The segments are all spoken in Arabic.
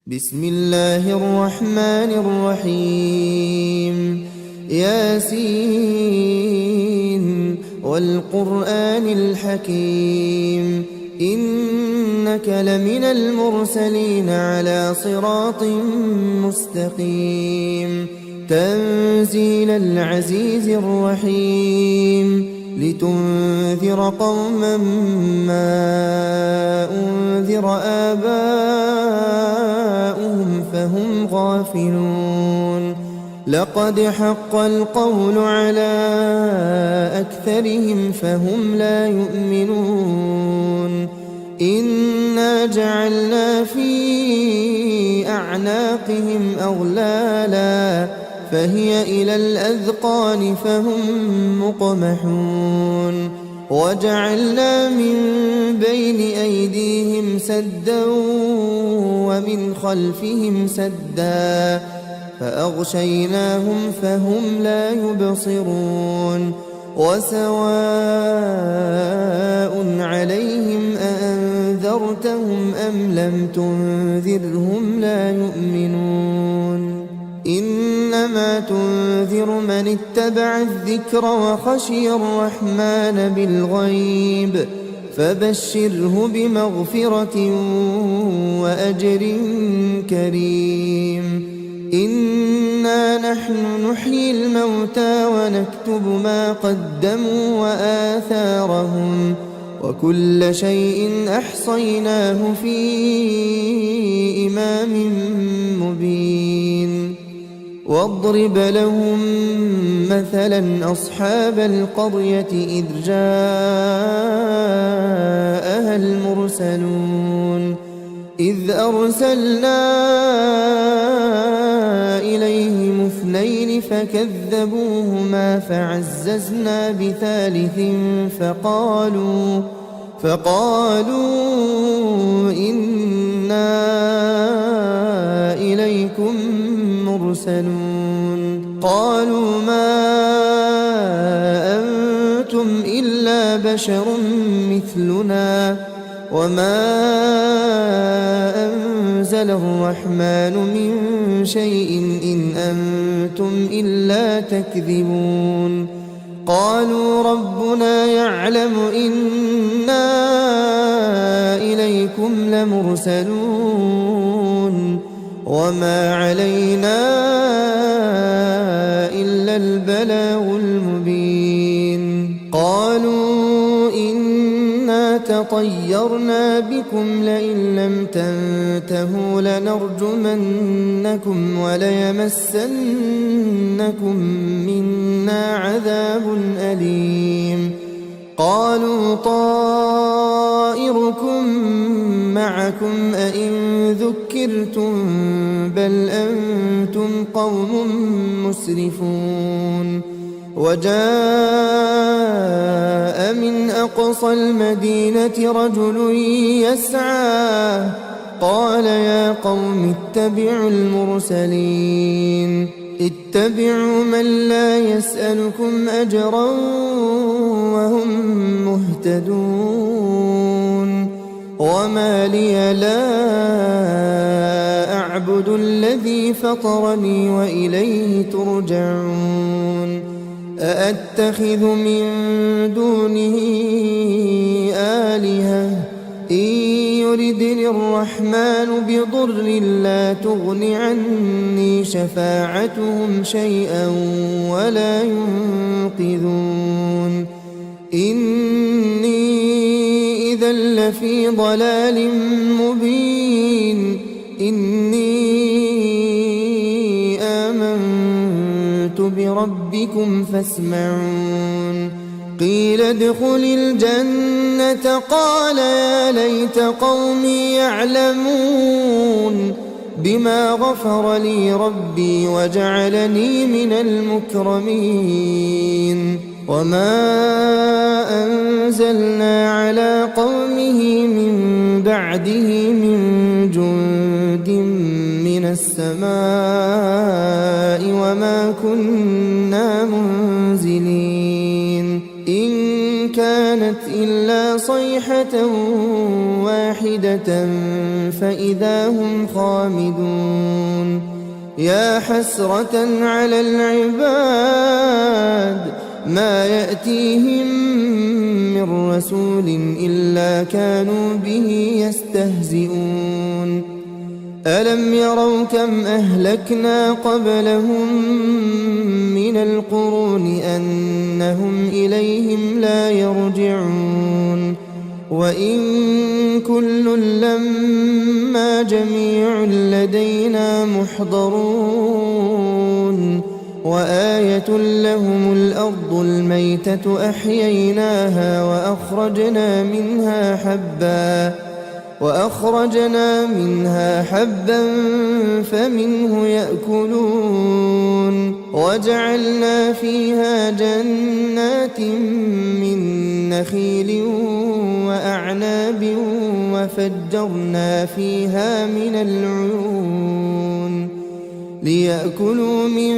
بسم الله الرحمن الرحيم ياسين والقرآن الحكيم إنك لمن المرسلين على صراط مستقيم تنزيل العزيز الرحيم لتنذر قوما ما أنذر آباؤهم فهم غافلون لقد حق القول على أكثرهم فهم لا يؤمنون إنا جعلنا في أعناقهم أغلالا فهي إلى الأذقان فهم مقمحون وجعلنا من بين أيديهم سدا ومن خلفهم سدا فأغشيناهم فهم لا يبصرون وسواء عليهم أأنذرتهم أم لم تنذرهم لا يؤمنون إنما تنذر من اتبع الذكر وخشي الرحمن بالغيب فبشره بمغفرة وأجر كريم إنا نحن نحيي الموتى ونكتب ما قدموا وآثارهم وكل شيء أحصيناه في إمام مبين واضرب لهم مثلا أصحاب القرية إذ جاءها المرسلون إذ أرسلنا إليهم اثنين فكذبوهما فعززنا بثالث فقالوا إنا إليكم مرسلون قالوا ما أنتم إلا بشر مثلنا وما أنزل الرحمن من شيء إن أنتم إلا تكذبون قالوا ربنا يعلم إنا إليكم لمرسلون وما علينا إلا البلاغ المبين قالوا إنا تطيرنا بكم لئن لم تنتهوا لنرجمنكم وليمسنكم منا عذاب أليم قالوا طائركم معكم أئن ذكرتم بل أنتم قوم مسرفون وجاء من أقصى المدينة رجل يسعى قال يا قوم اتبعوا المرسلين اتبعوا من لا يسألكم أجرا وهم مهتدون وما لي لا أعبد الذي فطرني وإليه ترجعون أأتخذ من دونه آلهة إن يردني الرحمن بضر لا تغن عني شفاعتهم شيئا ولا ينقذون إني إذا لفي ضلال مبين إني آمنت بربكم فاسمعون قيل ادخل الجنة قال يا ليت قومي يعلمون بما غفر لي ربي وجعلني من المكرمين وما أنزلنا على قومه من بعده من جند من السماء وما كنا منزلين إن كان كانت إلا صيحة واحدة فإذا هم خامدون يا حسرة على العباد ما يأتيهم من رسول إلا كانوا به يستهزئون ألم يروا كم أهلكنا قبلهم من القرون أنهم إليهم لا يرجعون وإن كل لما جميع لدينا محضرون وآية لهم الأرض الميتة أحييناها وأخرجنا منها حبا فمنه يأكلون وجعلنا فيها جنات من نخيل وأعناب وفجرنا فيها من العيون ليأكلوا من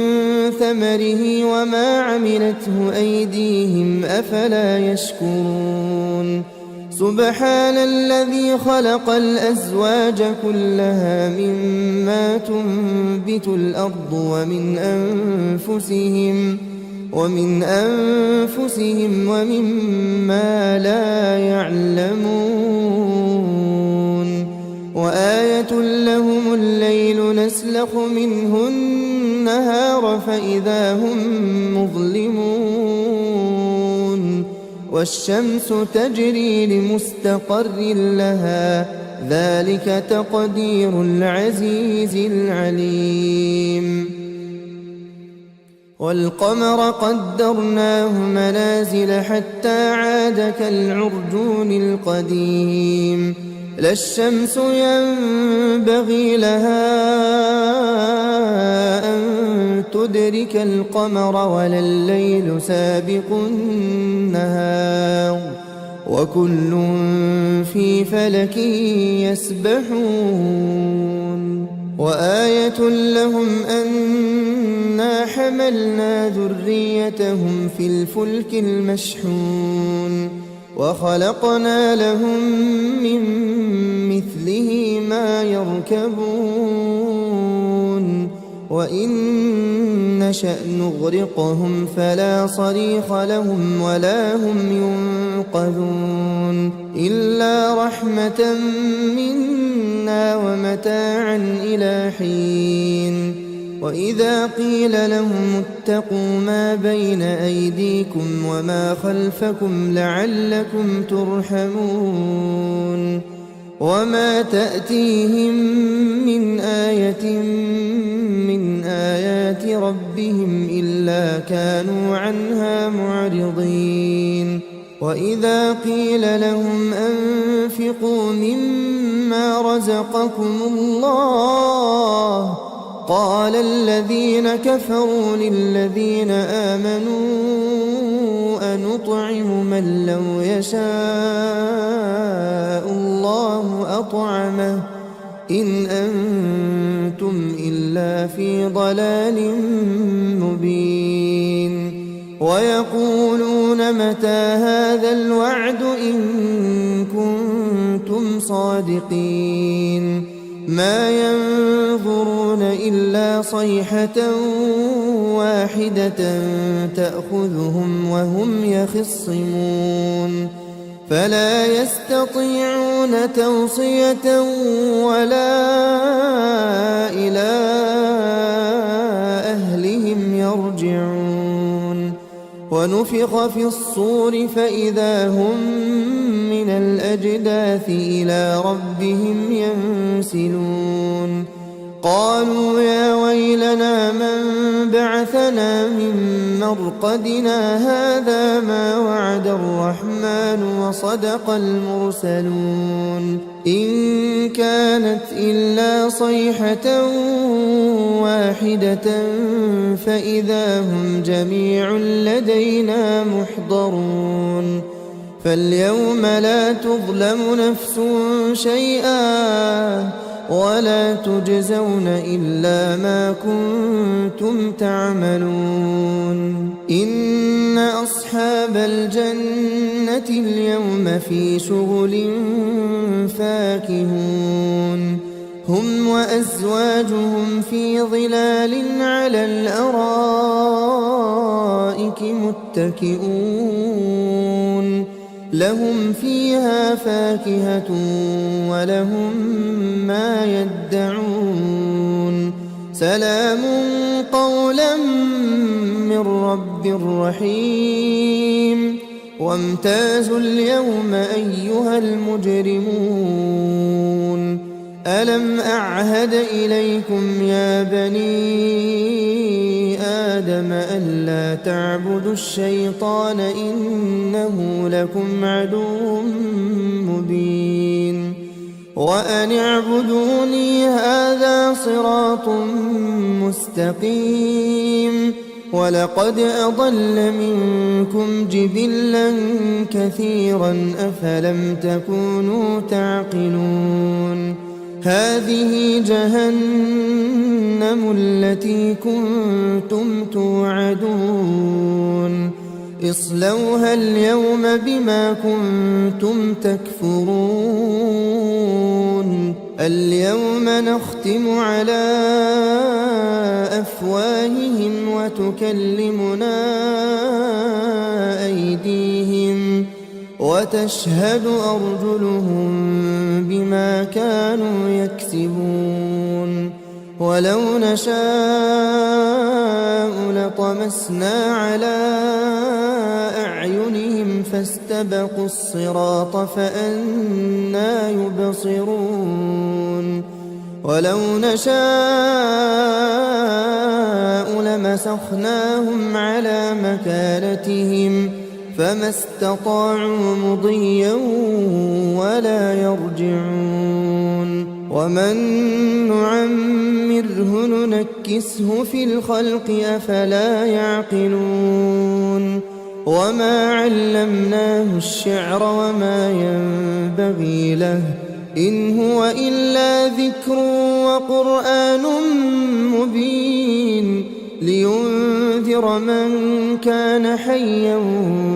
ثمره وما عملته أيديهم أفلا يشكرون سبحان الذي خلق الأزواج كلها مما تنبت الأرض ومن أنفسهم ومما لا يعلمون وآية لهم الليل نسلخ منه النهار فإذا هم مظلمون والشمس تجري لمستقر لها ذلك تقدير العزيز العليم والقمر قدرناه منازل حتى عاد كالعرجون القديم لا الشمس ينبغي لها أن تدرك القمر ولا الليل سابق النهار وكل في فلك يسبحون وآية لهم أنا حملنا ذريتهم في الفلك المشحون وخلقنا لهم من مثله ما يركبون وإن نشأ نغرقهم فلا صريخ لهم ولا هم ينقذون إلا رحمة منا ومتاعا إلى حين وإذا قيل لهم اتقوا ما بين أيديكم وما خلفكم لعلكم ترحمون وما تأتيهم من آية من آيات ربهم إلا كانوا عنها معرضين وإذا قيل لهم أنفقوا مما رزقكم الله قال الذين كفروا للذين آمنوا أنطعم من لو يشاء الله أطعمه إن أنتم إلا في ضلال مبين ويقولون متى هذا الوعد إن كنتم صادقين ما ينظرون إلا صيحة واحدة تأخذهم وهم يخصمون فلا يستطيعون توصية ولا إلى أهلهم يرجعون ونفخ في الصور فإذا هم من الأجداث إلى ربهم ينسلون قالوا يا ويلنا من بعثنا من مرقدنا هذا ما وعد الرحمن وصدق المرسلون إن كانت إلا صيحة واحدة فإذا هم جميع لدينا محضرون فاليوم لا تظلم نفس شيئا ولا تجزون إلا ما كنتم تعملون إن أصحاب الجنة اليوم في شغل فاكهون هم وأزواجهم في ظلال على الأرائك متكئون لهم فيها فاكهة ولهم ما يدعون سلام قولا من رب رحيم وامتازوا اليوم أيها المجرمون ألم أعهد إليكم يا بني آدم ألا تعبدوا الشيطان إنه لكم عدو مبين وأن اعبدوني هذا صراط مستقيم ولقد أضل منكم جبلا كثيرا أفلم تكونوا تعقلون هذه جهنم التي كنتم توعدون اصلوها اليوم بما كنتم تكفرون اليوم نختم على أفواههم وتكلمنا أيديهم وتشهد أرجلهم بما كانوا يكسبون ولو نشاء لطمسنا على أعينهم فاستبقوا الصراط فأنى يبصرون ولو نشاء لمسخناهم على مكانتهم فما استطاعوا مضيا ولا يرجعون ومن نعمره ننكسه في الخلق أفلا يعقلون وما علمناه الشعر وما ينبغي له إن هو إلا ذكر وقرآن مبين لينذر من كان حيا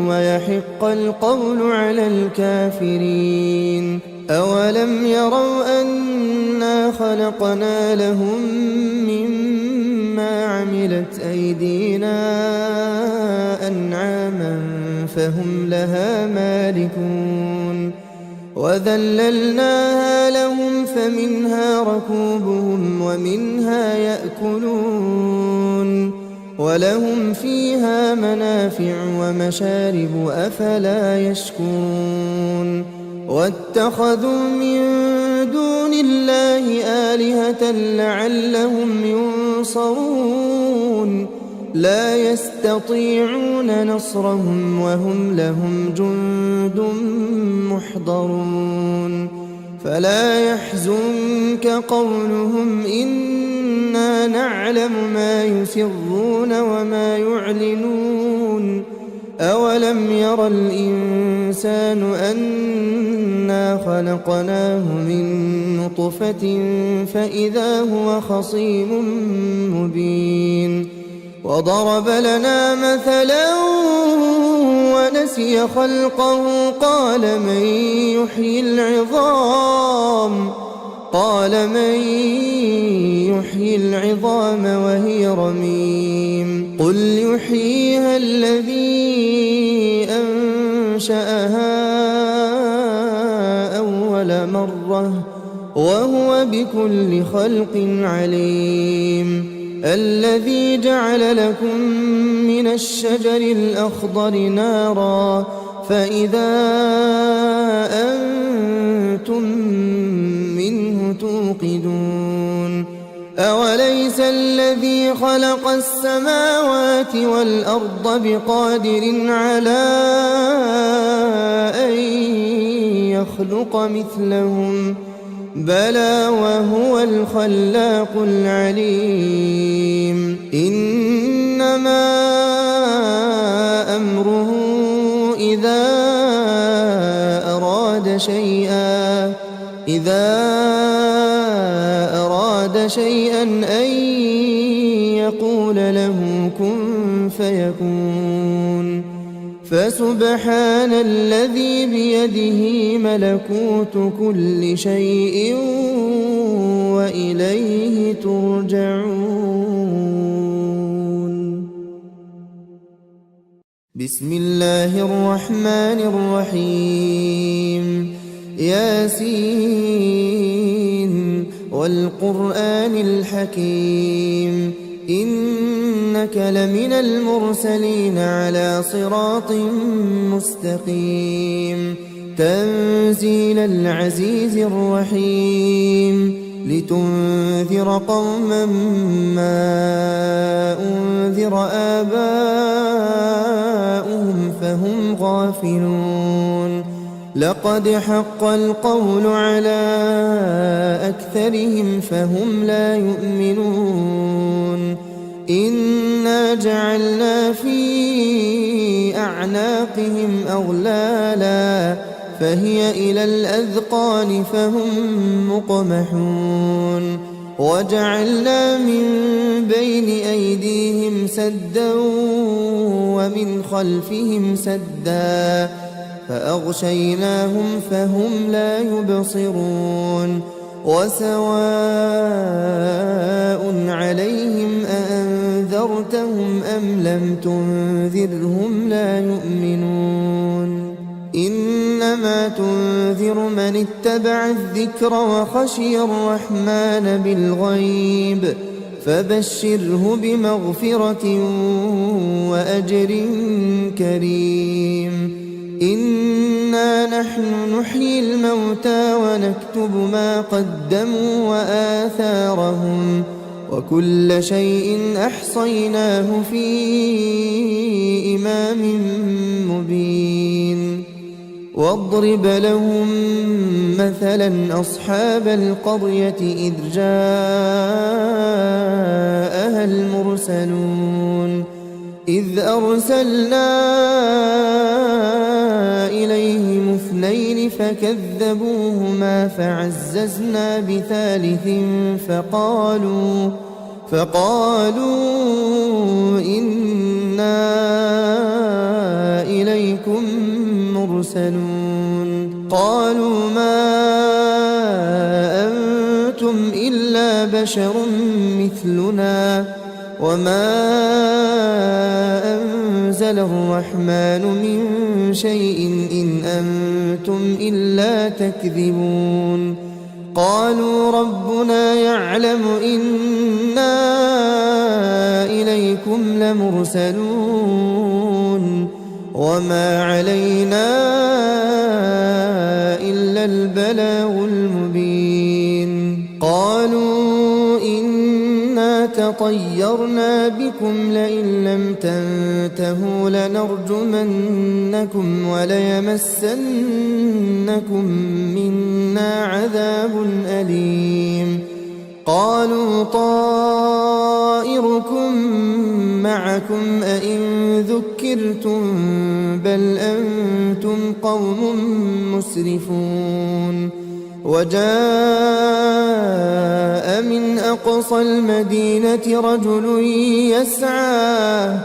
ويحق القول على الكافرين أولم يروا أنا خلقنا لهم مما عملت أيدينا أنعاما فهم لها مالكون وذللناها لهم فمنها ركوبهم ومنها يأكلون ولهم فيها منافع ومشارب أفلا يشكرون واتخذوا من دون الله آلهة لعلهم ينصرون لا يستطيعون نصرهم وهم لهم جند محضرون فلا يحزنك قولهم إنا نعلم ما يسرون وما يعلنون أولم ير الإنسان أنا خلقناه من نطفة فإذا هو خصيم مبين وضرب لنا مثلا ونسي خلقه قال من يحيي العظام وهي رميم قل يحييها الذي أنشأها أول مرة وهو بكل خلق عليم الذي جعل لكم من الشجر الأخضر نارا فإذا أنتم منه توقدون أوليس الذي خلق السماوات والأرض بقادر على أن يخلق مثلهم بلى وهو الخلاق العليم إنما أمره إذا أراد أراد شيئا أن يقول له كن فيكون فسبحان الذي بيده ملكوت كل شيء وإليه ترجعون. بسم الله الرحمن الرحيم. ياسين والقرآن الحكيم إنك لمن المرسلين على صراط مستقيم تنزيل العزيز الرحيم لتنذر قوما ما أنذر آباؤهم فهم غافلون لقد حق القول على أكثرهم فهم لا يؤمنون إنا جعلنا في أعناقهم أغلالا فهي إلى الأذقان فهم مقمحون وجعلنا من بين أيديهم سدا ومن خلفهم سدا فأغشيناهم فهم لا يبصرون وسواء عليهم أأنذرتهم أم لم تنذرهم لا يؤمنون إنما تنذر من اتبع الذكر وخشي الرحمن بالغيب فبشره بمغفرة وأجر كريم إنا نحن نحيي الموتى ونكتب ما قدموا وآثارهم وكل شيء أحصيناه في إمام مبين واضرب لهم مثلا أصحاب القرية إذ جاءها المرسلون إذ أرسلنا إليهم اثنين فكذبوهما فعززنا بثالث فقالوا إنا إليكم مرسلون قالوا ما أنتم إلا بشر مثلنا وما أنزل الرحمن من شيء إن أنتم إلا تكذبون قالوا ربنا يعلم إنا إليكم لمرسلون وما علينا إلا البلاغ المبين قالوا إنا تطيرنا بكم لئن لم تنتهوا لنرجمنكم وليمسنكم منا عذاب أليم قالوا طائركم معكم أئن ذكرتم بل أنتم قوم مسرفون وجاء من أقصى المدينة رجل يسعى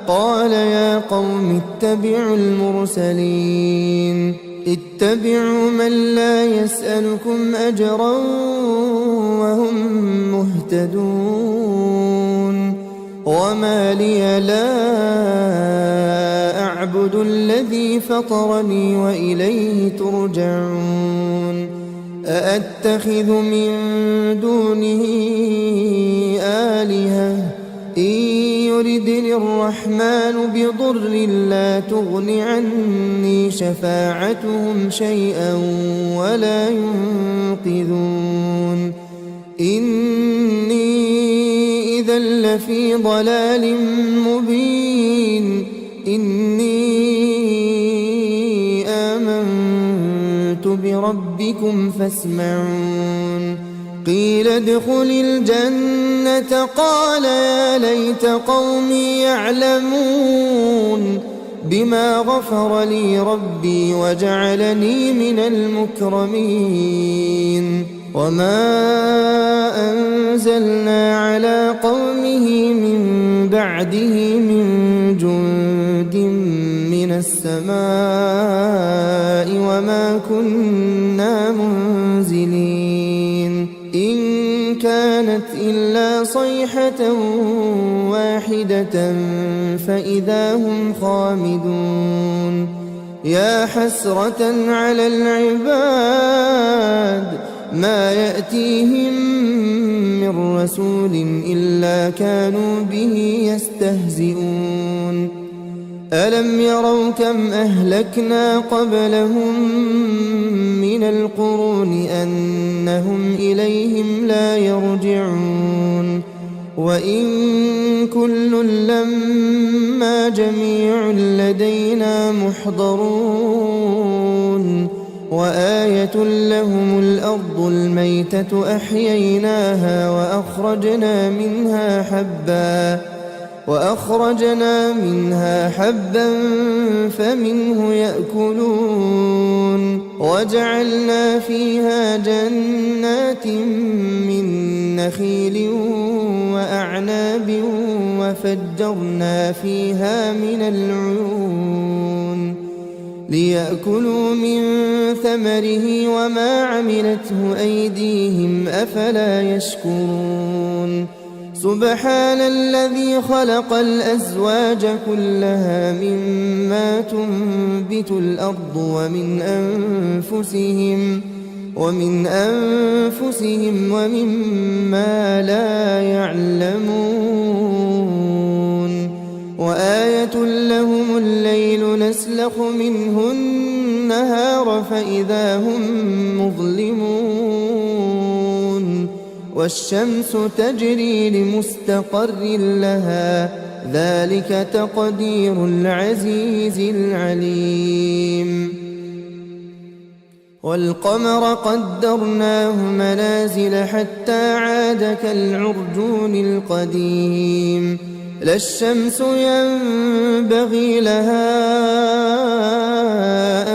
قال يا قوم اتبعوا المرسلين اتبعوا من لا يسألكم أجرا وهم مهتدون وما لي لا أعبد الذي فطرني وإليه ترجعون أأتخذ من دونه آلهة إن يردني الرحمن بضر لا تغن عني شفاعتهم شيئا ولا ينقذون إني إذا لفي ضلال مبين إني آمنت بربكم فاسمعون قيل ادخل الجنة قال يا ليت قومي يعلمون بما غفر لي ربي وجعلني من المكرمين وما أنزلنا على قومه من بعده من جند من السماء وما كنا منزلين إن كانت إلا صيحة واحدة فإذا هم خامدون يا حسرة على العباد ما يأتيهم من رسول إلا كانوا به يستهزئون ألم يروا كم أهلكنا قبلهم من القرون أنهم إليهم لا يرجعون وإن كل لما جميع لدينا محضرون وآية لهم الأرض الميتة أحييناها وأخرجنا منها حبا فمنه يأكلون وجعلنا فيها جنات من نخيل وأعناب وفجرنا فيها من العيون ليأكلوا من ثمره وما عملته أيديهم أفلا يشكرون سبحان الذي خلق الأزواج كلها مما تنبت الأرض ومن أنفسهم ومما لا يعلمون وآية لهم الليل نسلخ منه النهار فإذا هم مظلمون والشمس تجري لمستقر لها ذلك تقدير العزيز العليم والقمر قدرناه منازل حتى عاد كالعرجون القديم لا الشمس ينبغي لها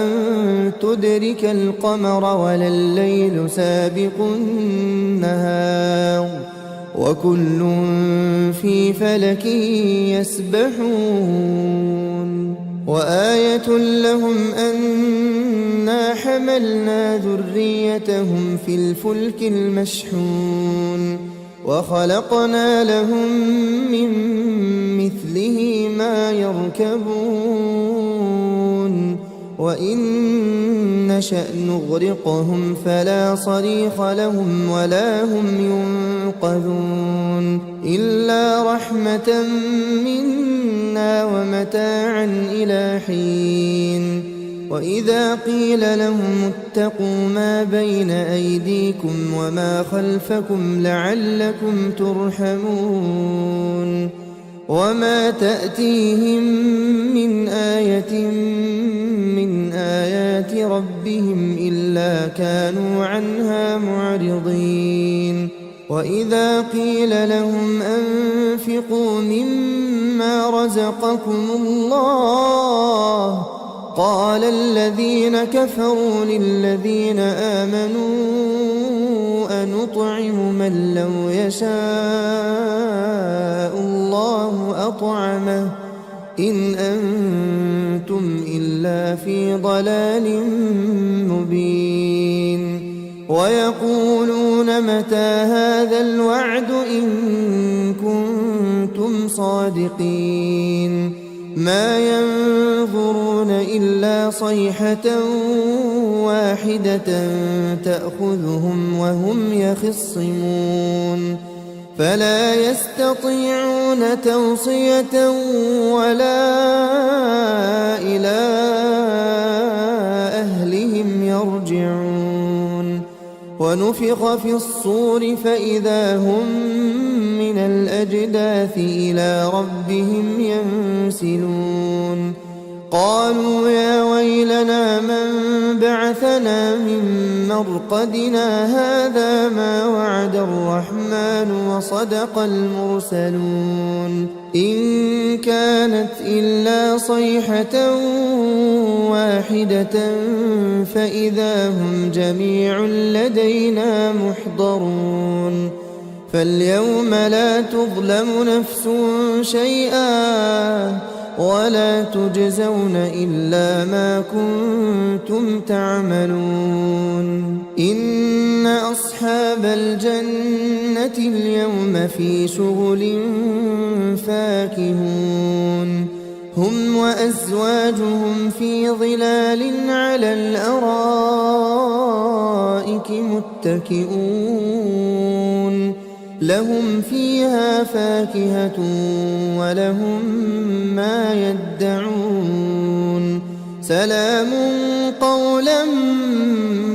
أن تدرك القمر ولا الليل سابق النهار وكل في فلك يسبحون وآية لهم أنا حملنا ذريتهم في الفلك المشحون وخلقنا لهم من مثله ما يركبون وإن نشأ نغرقهم فلا صريخ لهم ولا هم ينقذون إلا رحمة منا ومتاعا إلى حين وإذا قيل لهم اتقوا ما بين أيديكم وما خلفكم لعلكم ترحمون وما تأتيهم من آية من آيات ربهم إلا كانوا عنها معرضين وإذا قيل لهم أنفقوا مما رزقكم الله قال الذين كفروا للذين آمنوا أنطعم من لو يشاء الله أطعمه إن أنتم إلا في ضلال مبين ويقولون متى هذا الوعد إن كنتم صادقين ما ينظرون إلا صيحة واحدة تأخذهم وهم يخصمون فلا يستطيعون توصية ولا إلى أهلهم يرجعون ونفخ في الصور فإذا هم من الأجداث إلى ربهم ينسلون قالوا يا ويلنا من بعثنا من مرقدنا هذا ما وعد الرحمن وصدق المرسلون إن كانت إلا صيحة واحدة فإذا هم جميع لدينا محضرون فاليوم لا تظلم نفس شيئا ولا تجزون إلا ما كنتم تعملون إن أصحاب الجنة اليوم في شغل فاكهون هم وأزواجهم في ظلال على الأرائك متكئون لهم فيها فاكهة ولهم ما يدعون سلام قولا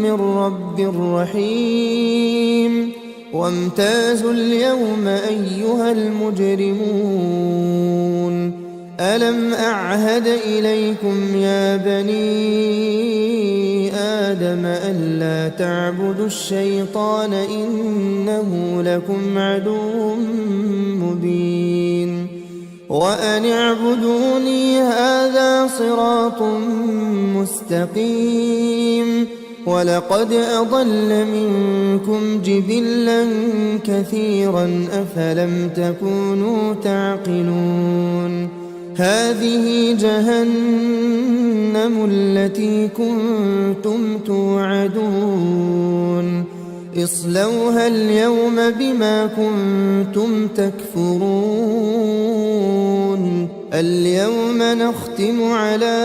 من رب رحيم وامتازوا اليوم أيها المجرمون ألم أعهد إليكم يا بني آدم ألا تعبدوا الشيطان إنه لكم عدو مبين وأن اعبدوني هذا صراط مستقيم ولقد أضل منكم جبلا كثيرا أفلم تكونوا تعقلون هذه جهنم التي كنتم توعدون اصلوها اليوم بما كنتم تكفرون اليوم نختم على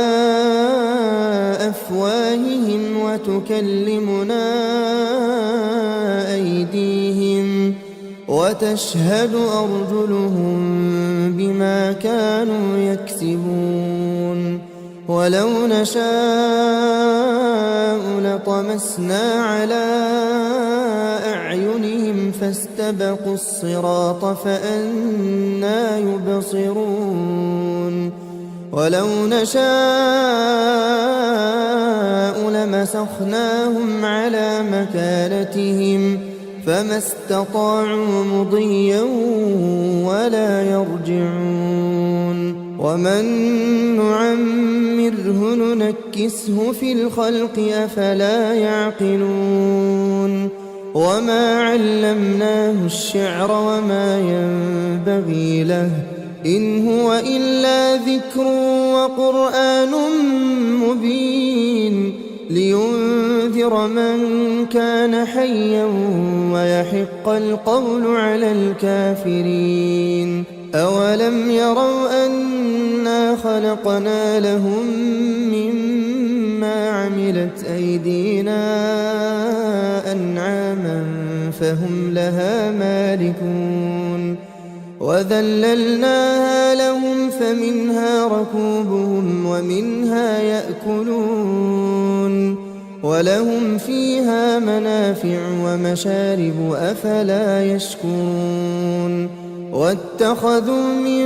أفواههم وتكلمنا أيديهم وتشهد أرجلهم بما كانوا يكسبون ولو نشاء لطمسنا على أعينهم فاستبقوا الصراط فأنى يبصرون ولو نشاء لمسخناهم على مكانتهم فما استطاعوا مضيا ولا يرجعون ومن نعمره ننكسه في الخلق أفلا يعقلون وما علمناه الشعر وما ينبغي له إن هو إلا ذكر وقرآن مبين لينذر من كان حيا ويحق القول على الكافرين أولم يروا أنا خلقنا لهم مما عملت أيدينا أنعاما فهم لها مالكون وذللناها لهم فمنها ركوبهم ومنها يأكلون ولهم فيها منافع ومشارب أفلا يشكرون واتخذوا من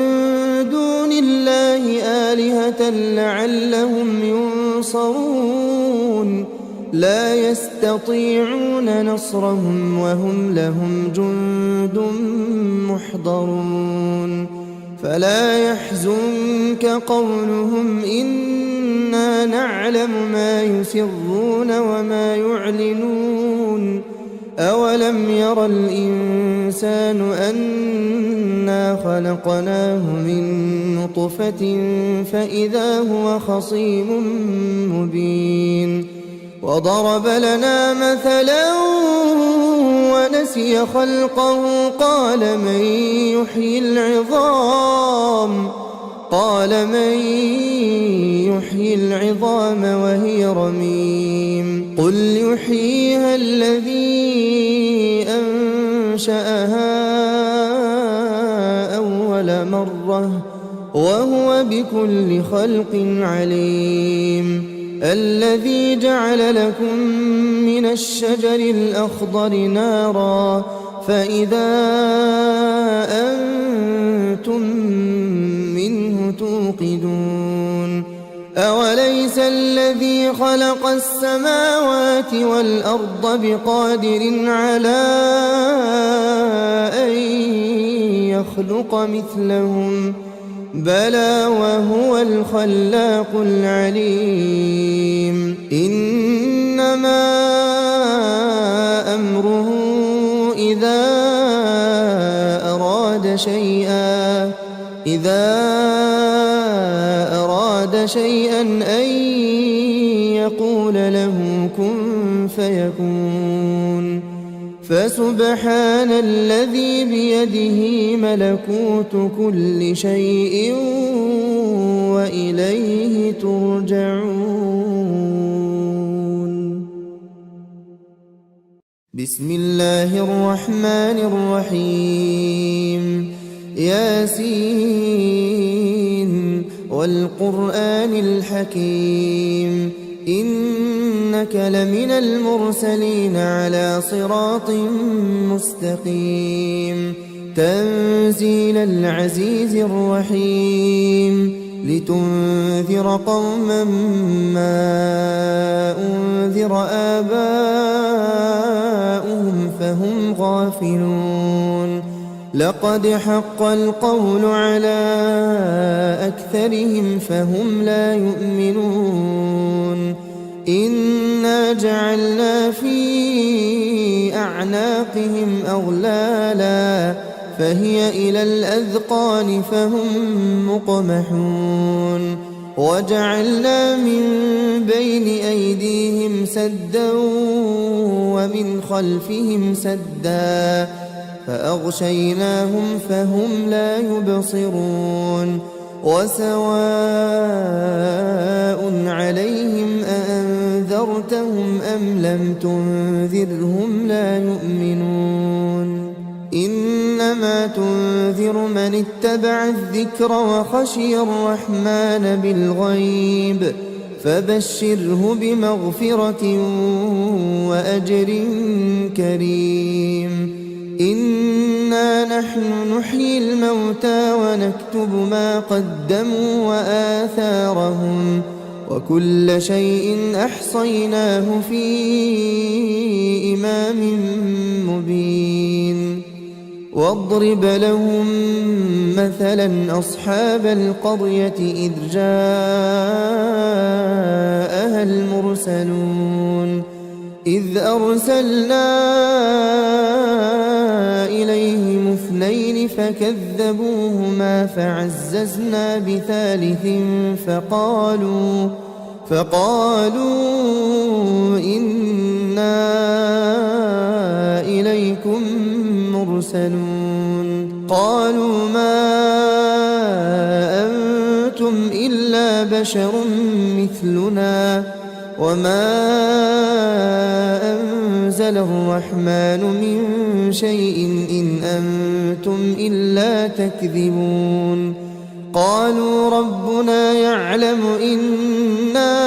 دون الله آلهة لعلهم ينصرون لا يستطيعون نصرهم وهم لهم جند محضرون فلا يحزنك قولهم إنا نعلم ما يسرون وما يعلنون أولم ير الإنسان أنا خلقناه من نطفة فإذا هو خصيم مبين وضرب لنا مثلا ونسي خلقه قال من يحيي العظام وهي رميم قل يحييها الذي أنشأها أول مرة وهو بكل خلق عليم الذي جعل لكم من الشجر الأخضر نارا فإذا أنتم منه توقدون أوليس الذي خلق السماوات والأرض بقادر على أن يخلق مثلهم بلى وهو الخلاق العليم إنما أمره إذا أراد شيئا أن يقول له كن فيكون فسبحان الذي بيده ملكوت كل شيء وإليه ترجعون. بسم الله الرحمن الرحيم ياسين والقرآن الحكيم إنك لمن المرسلين على صراط مستقيم تنزيل العزيز الرحيم لتنذر قوما ما أنذر آباؤهم فهم غافلون لقد حق القول على أكثرهم فهم لا يؤمنون إنا جعلنا في أعناقهم أغلالا فهي إلى الأذقان فهم مقمحون وجعلنا من بين أيديهم سدا ومن خلفهم سدا فأغشيناهم فهم لا يبصرون وسواء عليهم أأنذرتهم أم لم تنذرهم لا يؤمنون إنما تنذر من اتبع الذكر وخشي الرحمن بالغيب فبشره بمغفرة وأجر كريم إنا نحن نحيي الموتى ونكتب ما قدموا وآثارهم وكل شيء أحصيناه في إمام مبين واضرب لهم مثلا أصحاب القرية إذ جاءها المرسلون إذ أرسلنا إليهم اثنين فكذبوهما فعززنا بثالث فقالوا إنا إليكم مرسلون قالوا ما أنتم إلا بشر مثلنا وما أنزل الرحمن من شيء إن أنتم إلا تكذبون قالوا ربنا يعلم إنا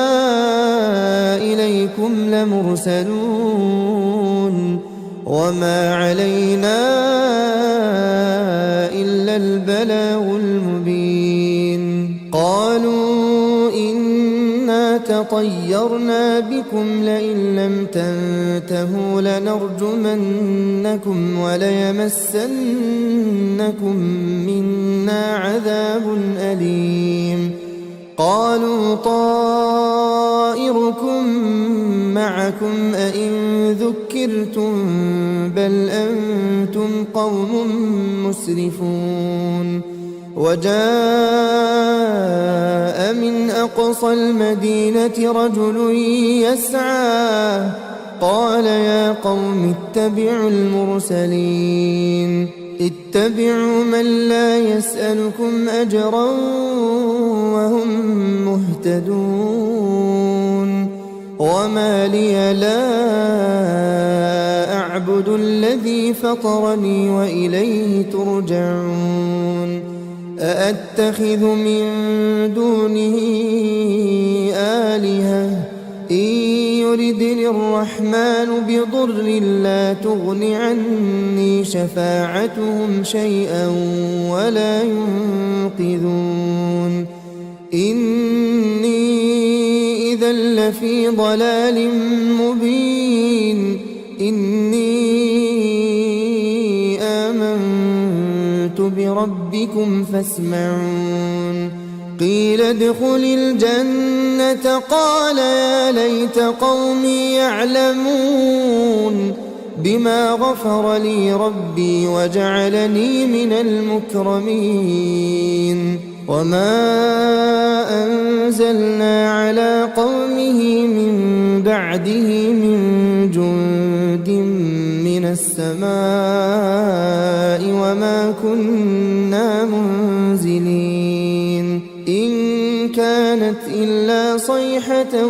إليكم لمرسلون وما علينا إلا البلاغ المبين قالوا إنا تطيرنا بكم لئن لم تنتهوا لنرجمنكم وليمسنكم منا عذاب أليم قالوا طائركم معكم أئن ذكرتم بل أنتم قوم مسرفون وجاء من أقصى المدينة رجل يسعى قال يا قوم اتبعوا المرسلين اتبعوا من لا يسألكم أجرا وهم مهتدون وما لي لا أعبد الذي فطرني وإليه ترجعون أأتخذ من دونه آلهة إن يردني الرحمن بضر لا تغن عني شفاعتهم شيئا ولا ينقذون إني لفي ضلال مبين إني آمنت بربكم فاسمعون قيل ادخل الجنة قال يا ليت قومي يعلمون بما غفر لي ربي وجعلني من المكرمين وما أنزلنا على قومه من بعده من جند من السماء وما كنا منزلين إن كانت إلا صيحة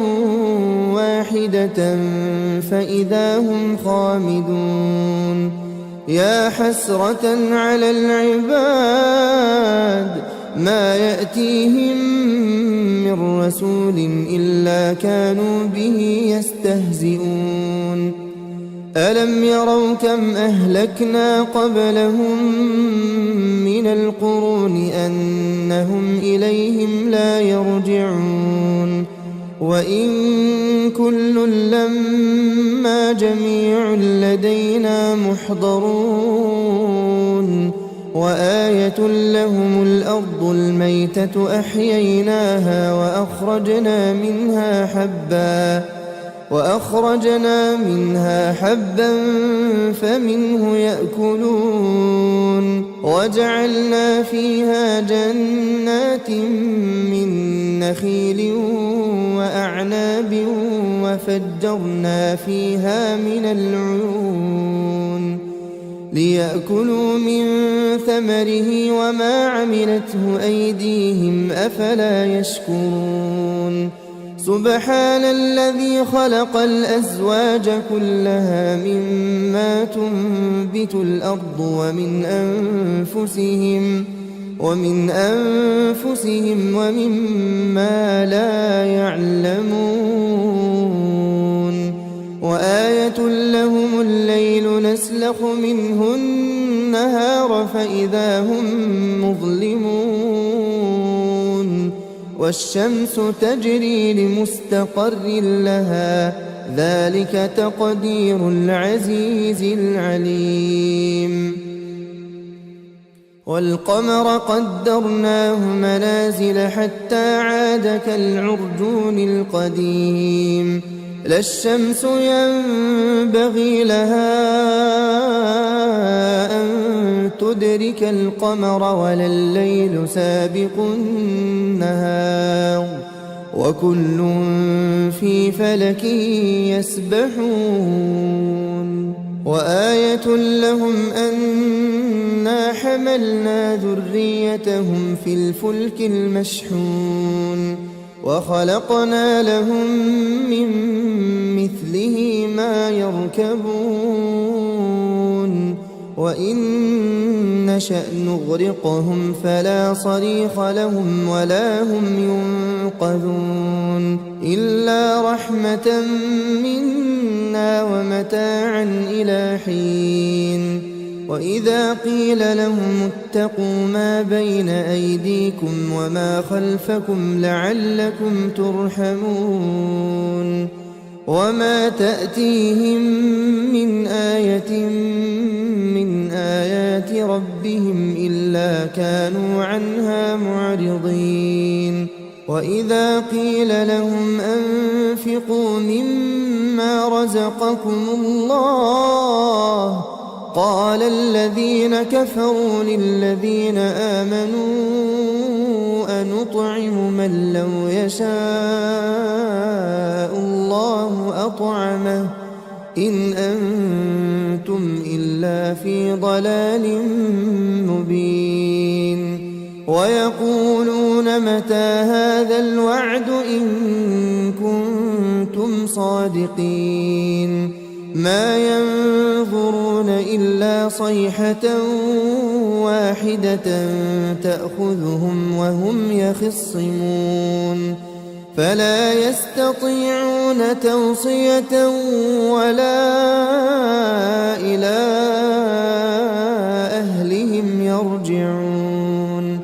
واحدة فإذا هم خامدون يا حسرة على العباد ما يأتيهم من رسول إلا كانوا به يستهزئون ألم يروا كم أهلكنا قبلهم من القرون أنهم إليهم لا يرجعون وإن كل لما جميع لدينا محضرون وآية لهم الأرض الميتة أحييناها وأخرجنا منها حبا فمنه يأكلون وجعلنا فيها جنات من نخيل وأعناب وفجرنا فيها من العيون ليأكلوا من ثمره وما عملته أيديهم أفلا يشكرون سبحان الذي خلق الأزواج كلها مما تنبت الأرض ومن أنفسهم ومما لا يعلمون وآية لهم الليل نسلخ منه النهار فإذا هم مظلمون والشمس تجري لمستقر لها ذلك تقدير العزيز العليم والقمر قدرناه منازل حتى عاد كالعرجون القديم لا الشمس ينبغي لها أن تدرك القمر ولا الليل سابق النهار وكل في فلك يسبحون وآية لهم أنا حملنا ذريتهم في الفلك المشحون وخلقنا لهم من مثله ما يركبون وإن نشأ نغرقهم فلا صريخ لهم ولا هم ينقذون إلا رحمة منا ومتاعا إلى حين وإذا قيل لهم اتقوا ما بين أيديكم وما خلفكم لعلكم ترحمون وما تأتيهم من آية من آيات ربهم إلا كانوا عنها معرضين وإذا قيل لهم أنفقوا مما رزقكم الله قال الذين كفروا للذين آمنوا أنطعم من لو يشاء الله أطعمه إن أنتم إلا في ضلال مبين ويقولون متى هذا الوعد إن كنتم صادقين ما ينظرون إلا صيحة واحدة تأخذهم وهم يخصمون فلا يستطيعون توصية ولا إلى أهلهم يرجعون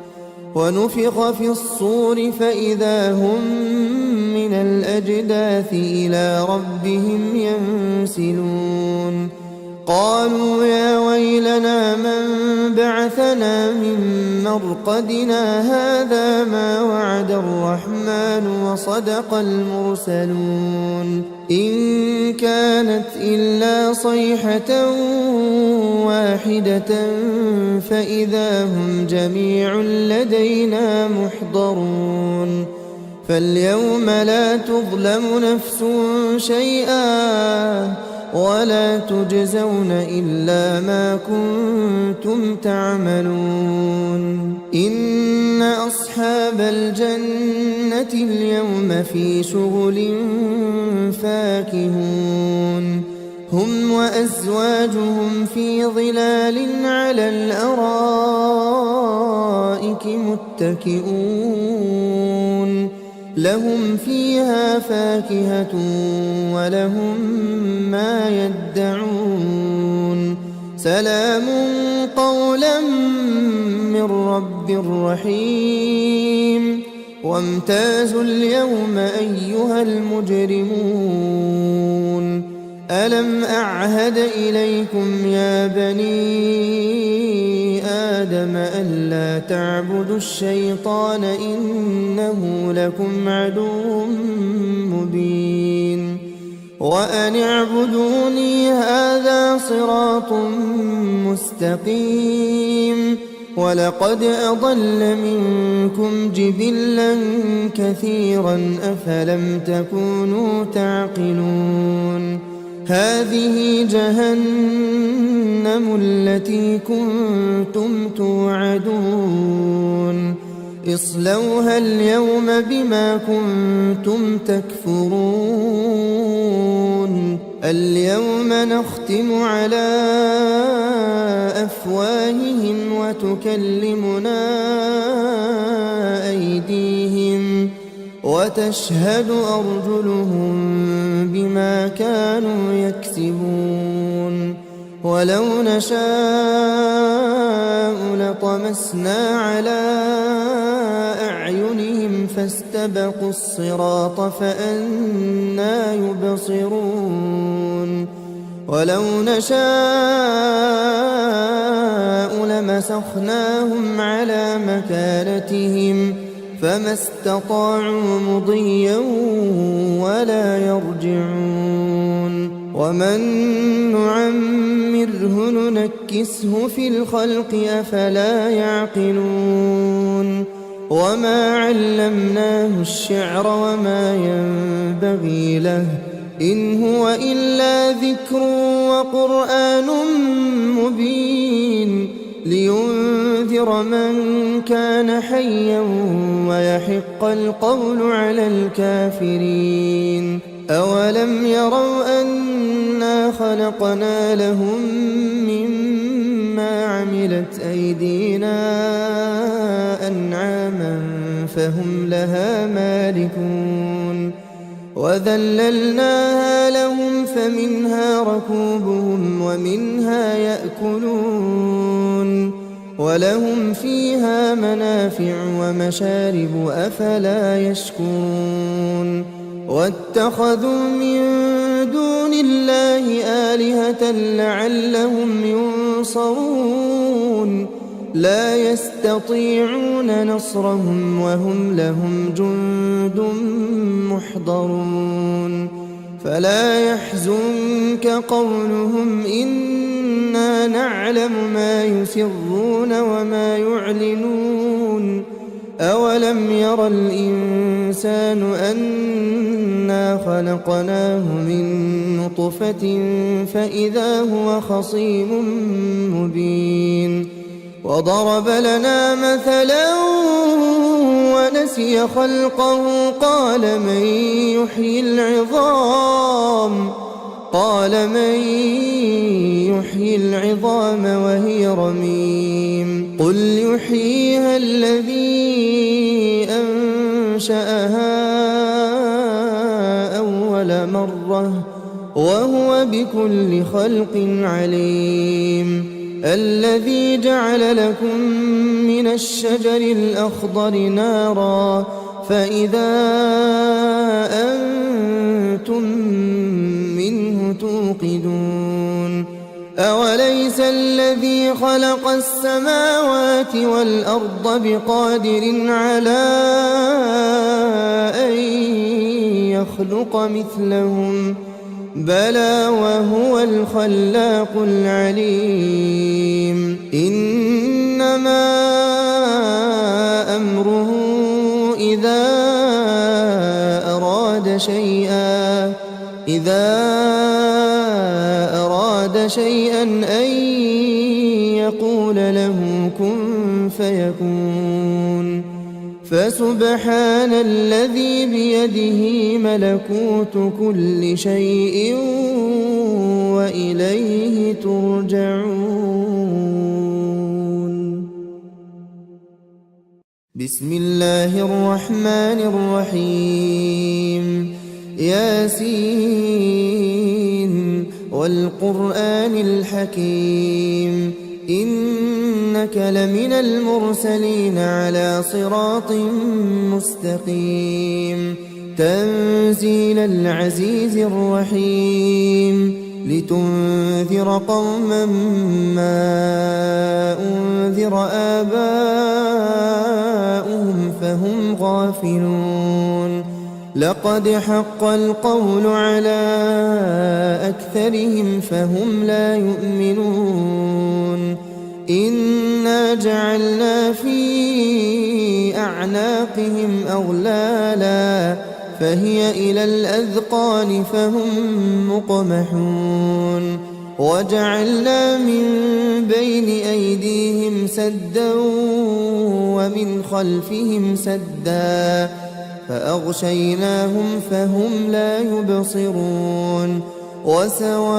ونفخ في الصور فإذا هم من الأجداث إلى ربهم ينسلون قالوا يا ويلنا من بعثنا من مرقدنا هذا ما وعد الرحمن وصدق المرسلون إن كانت إلا صيحة واحدة فإذا هم جميع لدينا محضرون فاليوم لا تظلم نفس شيئا ولا تجزون إلا ما كنتم تعملون إن أصحاب الجنة اليوم في شغل فاكهون هم وأزواجهم في ظلال على الأرائك متكئون لهم فيها فاكهة ولهم ما يدعون سلام قولا من رب رحيم وامتازوا اليوم أيها المجرمون ألم أعهد إليكم يا بني آدم ألا تعبدوا الشيطان إنه لكم عدو مبين وأن اعبدوني هذا صراط مستقيم ولقد أضل منكم جبلا كثيرا أفلم تكونوا تعقلون هذه جهنم التي كنتم توعدون اصلوها اليوم بما كنتم تكفرون اليوم نختم على أفواههم وتكلمنا أيديهم وتشهد أرجلهم بما كانوا يكسبون ولو نشاء لطمسنا على أعينهم فاستبقوا الصراط فأنى يبصرون ولو نشاء لمسخناهم على مكانتهم فما استطاعوا مضيا ولا يرجعون ومن نعمره ننكسه في الخلق أفلا يعقلون وما علمناه الشعر وما ينبغي له إن هو إلا ذكر وقرآن مبين لينذر من كان حيا ويحق القول على الكافرين أولم يروا أنا خلقنا لهم مما عملت أيدينا أنعاما فهم لها مالكون وذللناها لهم فمنها ركوبهم ومنها يأكلون ولهم فيها منافع ومشارب أفلا يشكرون واتخذوا من دون الله آلهة لعلهم ينصرون لا يستطيعون نصرهم وهم لهم جند محضرون فلا يحزنك قولهم إنا نعلم ما يسرون وما يعلنون أولم ير الإنسان أنا خلقناه من نطفة فإذا هو خصيم مبين وضرب لنا مثلا ونسي خلقه قال من يحيي العظام وهي رميم قل يحييها الذي أنشأها أول مرة وهو بكل خلق عليم الذي جعل لكم من الشجر الأخضر نارا فإذا أنتم منه توقدون أوليس الذي خلق السماوات والأرض بقادر على أن يخلق مثلهم بلى وهو الخلاق العليم إنما أمره إذا أراد شيئا أن يقول له كن فيكون فسبحان الذي بيده ملكوت كل شيء وإليه ترجعون. بسم الله الرحمن الرحيم ياسين والقرآن الحكيم إنك لمن المرسلين على صراط مستقيم تنزيل العزيز الرحيم لتنذر قوما ما أنذر آباؤهم فهم غافلون لقد حق القول على أكثرهم فهم لا يؤمنون إنا جعلنا في أعناقهم أغلالا فهي إلى الأذقان فهم مقمحون وجعلنا من بين أيديهم سدا ومن خلفهم سدا فأغشيناهم فهم لا يبصرون وسواء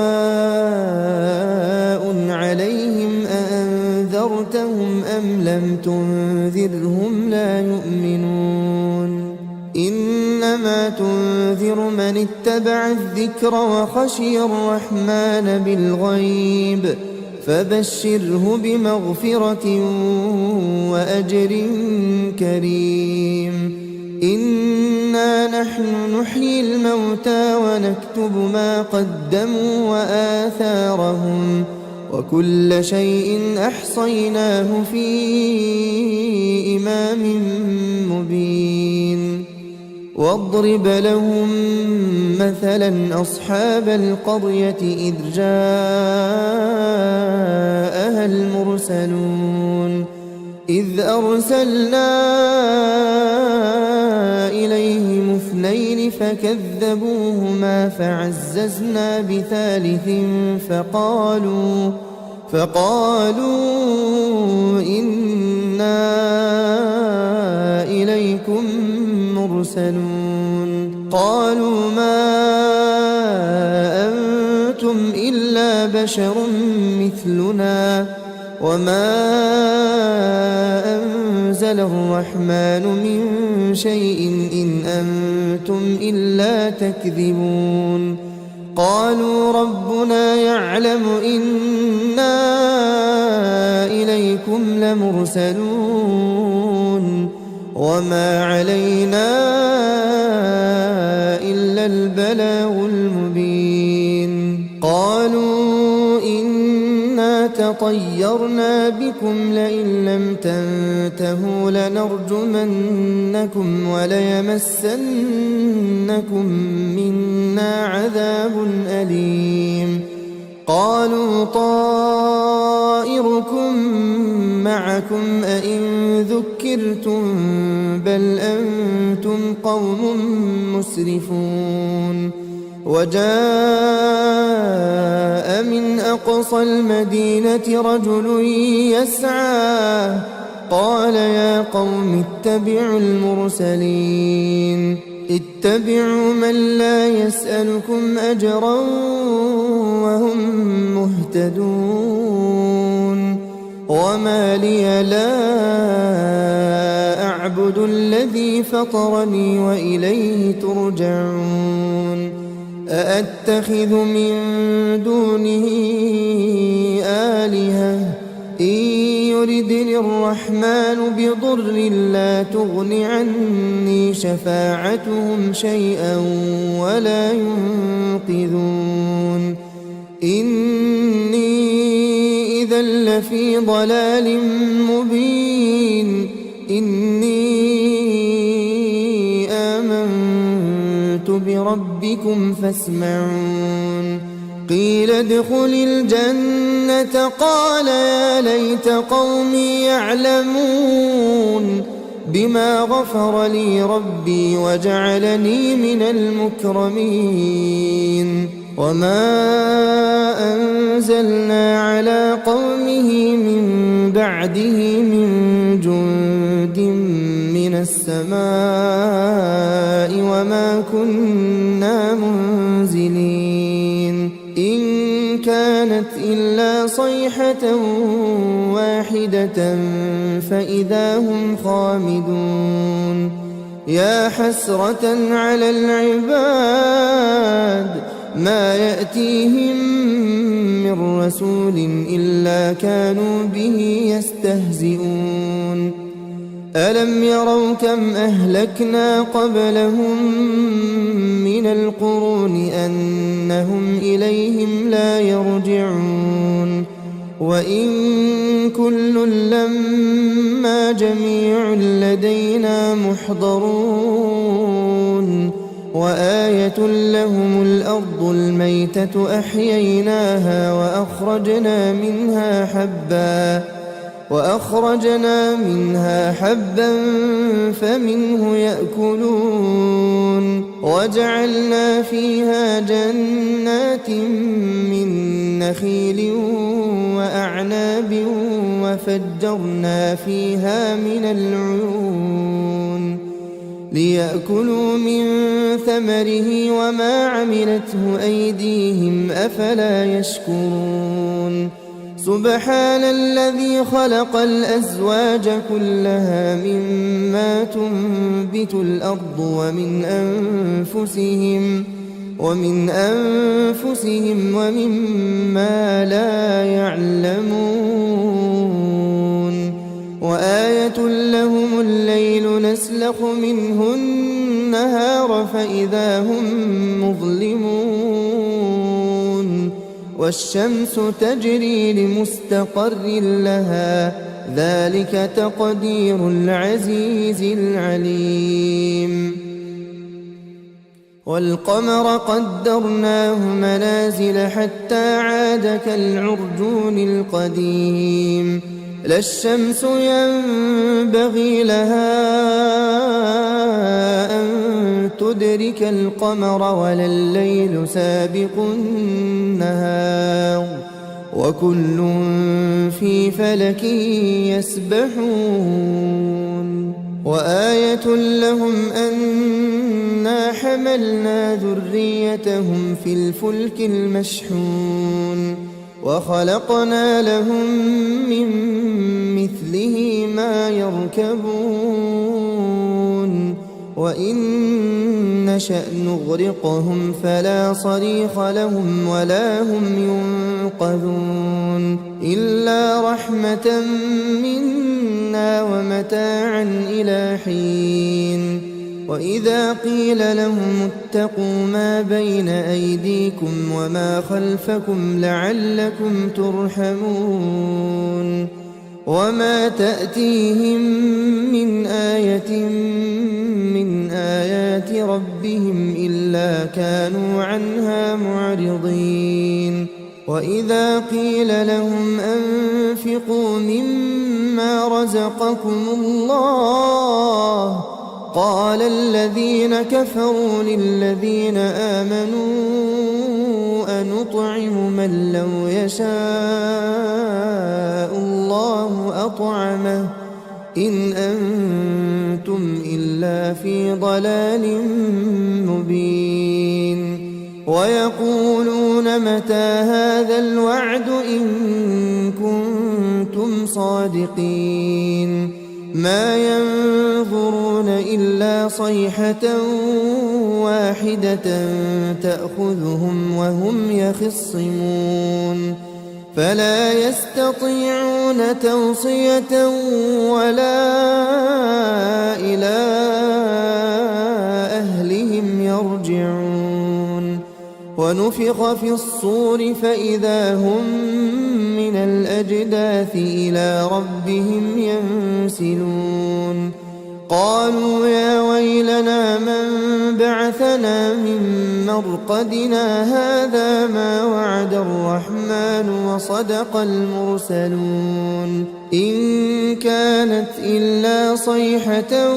عليهم أأنذرتهم أم لم تنذرهم لا يؤمنون إنما تنذر من اتبع الذكر وخشي الرحمن بالغيب فبشره بمغفرة وأجر كريم إنا نحن نحيي الموتى ونكتب ما قدموا وآثارهم وكل شيء أحصيناه في إمام مبين واضرب لهم مثلا أصحاب القرية إذ جاءها المرسلون إذ أرسلنا إليهم اثنين فكذبوهما فعززنا بثالث فقالوا إنا إليكم مرسلون قالوا ما أنتم إلا بشر مثلنا وما أنزل الرحمن من شيء إن أنتم إلا تكذبون قالوا ربنا يعلم إنا إليكم لمرسلون وما علينا إلا البلاغ المبين قالوا إنا تطيرنا بكم لئن لم تنتهوا لنرجمنكم وليمسنكم منا عذاب أليم قالوا طائركم معكم أئن ذكرتم بل أنتم قوم مسرفون وجاء من أقصى المدينة رجل يسعى قال يا قوم اتبعوا المرسلين اتبعوا من لا يسألكم أجرا وهم مهتدون وما لي لا أعبد الذي فطرني وإليه ترجعون أأتخذ من دونه آلهة إن يردني الرحمن بضر لا تغن عني شفاعتهم شيئا ولا ينقذون إني إذا لفي ضلال مبين إني آمنت بربكم فاسمعون قيل ادخل الجنة قال يا ليت قومي يعلمون بما غفر لي ربي وجعلني من المكرمين وما أنزلنا على قومه من بعده من جند من السماء وما كنا منزلين إن كانت إلا صيحة واحدة فإذا هم خامدون يا حسرة على العباد ما يأتيهم من رسول إلا كانوا به يستهزئون ألم يروا كم أهلكنا قبلهم من القرون أنهم إليهم لا يرجعون وإن كل لما جميع لدينا محضرون وآية لهم الأرض الميتة أحييناها وأخرجنا منها حبا فمنه يأكلون وجعلنا فيها جنات من نخيل وأعناب وفجرنا فيها من العيون ليأكلوا من ثمره وما عملته أيديهم أفلا يشكرون سبحان الذي خلق الأزواج كلها مما تنبت الأرض ومن أنفسهم ومما لا يعلمون وآية لهم الليل نسلخ منه النهار فإذا هم مظلمون والشمس تجري لمستقر لها ذلك تقدير العزيز العليم والقمر قدرناه منازل حتى عاد كالعرجون القديم لا الشمس ينبغي لها أن تدرك القمر ولا الليل سابق النهار وكل في فلك يسبحون وآية لهم أنا حملنا ذريتهم في الفلك المشحون وخلقنا لهم من مثله ما يركبون وإن نشأ نغرقهم فلا صريخ لهم ولا هم ينقذون إلا رحمة منا ومتاعا إلى حين وإذا قيل لهم اتقوا ما بين أيديكم وما خلفكم لعلكم ترحمون وما تأتيهم من آية من آيات ربهم إلا كانوا عنها معرضين وإذا قيل لهم أنفقوا مما رزقكم الله قال الذين كفروا للذين آمنوا أنطعم من لو يشاء الله أطعمه إن أنتم إلا في ضلال مبين ويقولون متى هذا الوعد إن كنتم صادقين ما ينفع ينظرون إلا صيحة واحدة تأخذهم وهم يخصمون فلا يستطيعون توصية ولا إلى أهلهم يرجعون ونفخ في الصور فإذا هم من الأجداث إلى ربهم ينسلون قالوا يا ويلنا من بعثنا من مرقدنا هذا ما وعد الرحمن وصدق المرسلون إن كانت إلا صيحة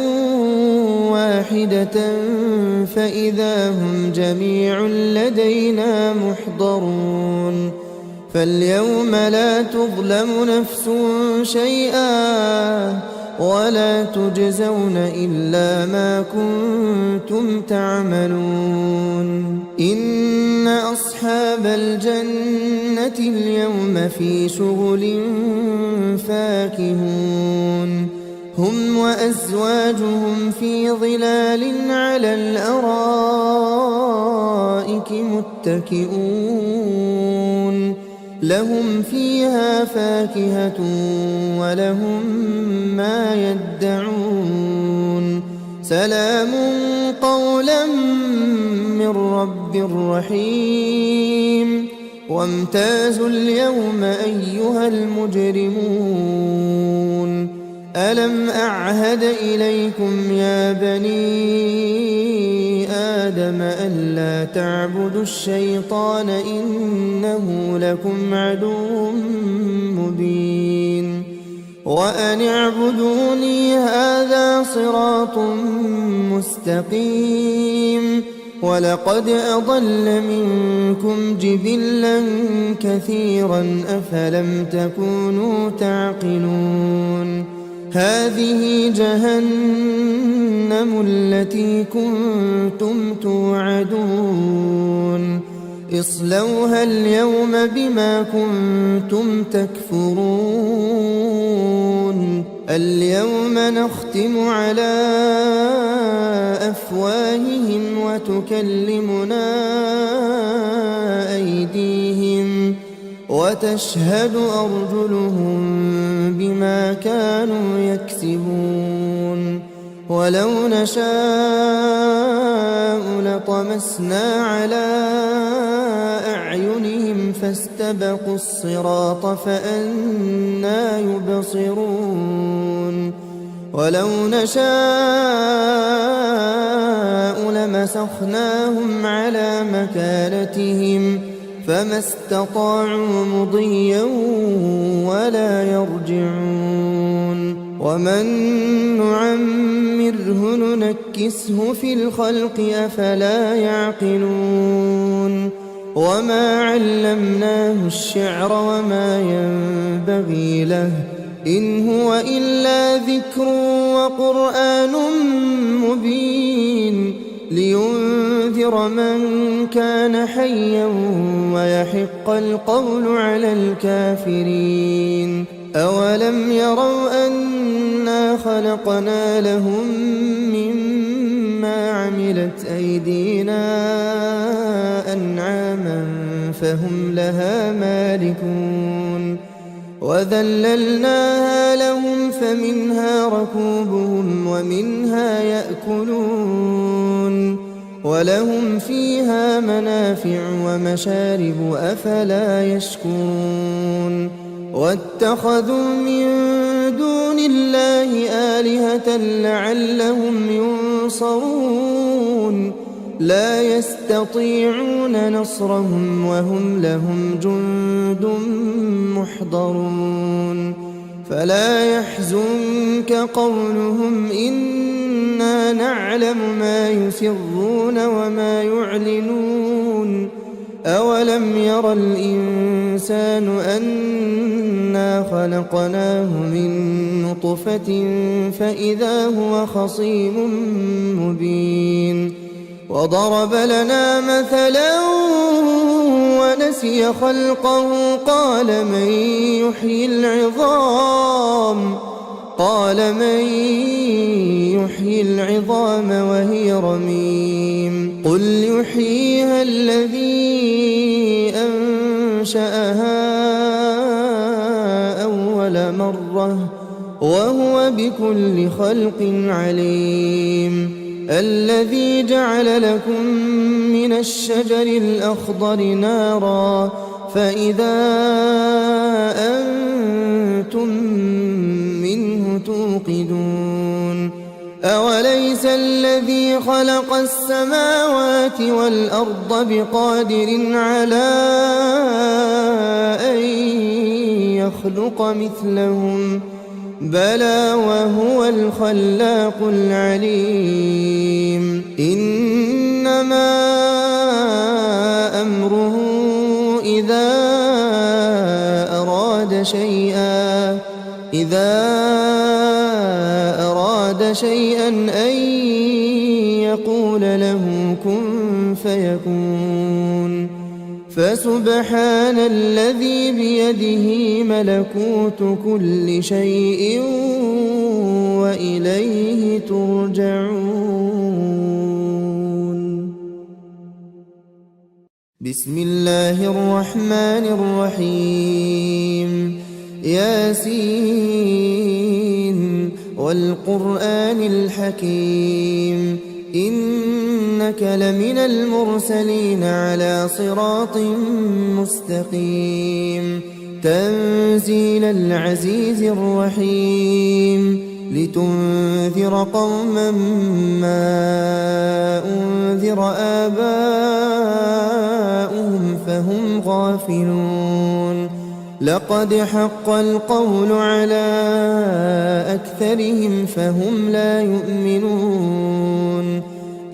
واحدة فإذا هم جميع لدينا محضرون فاليوم لا تظلم نفس شيئا ولا تجزون إلا ما كنتم تعملون إن أصحاب الجنة اليوم في شغل فاكهون هم وأزواجهم في ظلال على الأرائك متكئون لهم فيها فاكهة ولهم ما يدعون سلام قولا من رب رحيم وامتازوا اليوم أيها المجرمون ألم أعهد إليكم يا بني آدم ألا تعبدوا الشيطان إنه لكم عدو مبين وأن اعبدوني هذا صراط مستقيم ولقد أضل منكم جبلا كثيرا أفلم تكونوا تعقلون هذه جهنم التي كنتم توعدون اصلوها اليوم بما كنتم تكفرون اليوم نختم على أفواههم وتكلمنا أيديهم وتشهد أرجلهم بما كانوا يكسبون ولو نشاء لطمسنا على أعينهم فاستبقوا الصراط فأنى يبصرون ولو نشاء لمسخناهم على مكانتهم فما استطاعوا مضيا ولا يرجعون ومن نعمره ننكسه في الخلق أفلا يعقلون وما علمناه الشعر وما ينبغي له إن هو إلا ذكر وقرآن مبين لينذر من كان حيا ويحق القول على الكافرين أولم يروا أنا خلقنا لهم مما عملت أيدينا أنعاما فهم لها مالكون وذللناها لهم فمنها ركوبهم ومنها يأكلون ولهم فيها منافع ومشارب أفلا يشكرون واتخذوا من دون الله آلهة لعلهم ينصرون لا يستطيعون نصرهم وهم لهم جند محضرون فلا يحزنك قولهم إنا نعلم ما يسرون وما يعلنون أولم ير الإنسان أنا خلقناه من نطفة فإذا هو خصيم مبين وضرب لنا مثلا ونسي خلقه قال من يحيي العظام قال من يحيي العظام وهي رميم قل يحييها الذي أنشأها أول مرة وهو بكل خلق عليم الذي جعل لكم من الشجر الأخضر نارا فإذا أنتم منه توقدون أوليس الذي خلق السماوات والأرض بقادر على أن يخلق مثلهم بلى وهو الخلاق العليم إنما أمره إذا أراد شيئا أن يقول له كن فيكون فسبحان الذي بيده ملكوت كل شيء وإليه ترجعون. بسم الله الرحمن الرحيم ياسين والقرآن الحكيم إنك لمن المرسلين على صراط مستقيم تنزيل العزيز الرحيم لتنذر قوما ما أنذر آباؤهم فهم غافلون لقد حق القول على أكثرهم فهم لا يؤمنون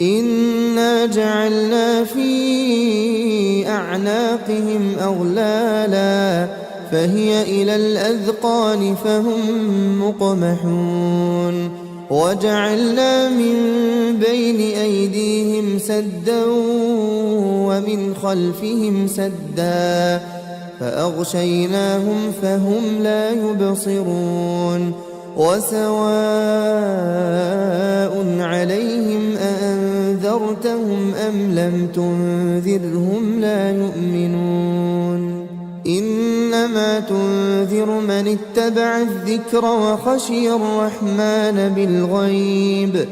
إنا جعلنا في أعناقهم أغلالا فهي إلى الأذقان فهم مقمحون وجعلنا من بين أيديهم سدا ومن خلفهم سدا فأغشيناهم فهم لا يبصرون وسواء عليهم أأنذرتهم أم لم تنذرهم لا يؤمنون إنما تنذر من اتبع الذكر وخشي الرحمن بالغيب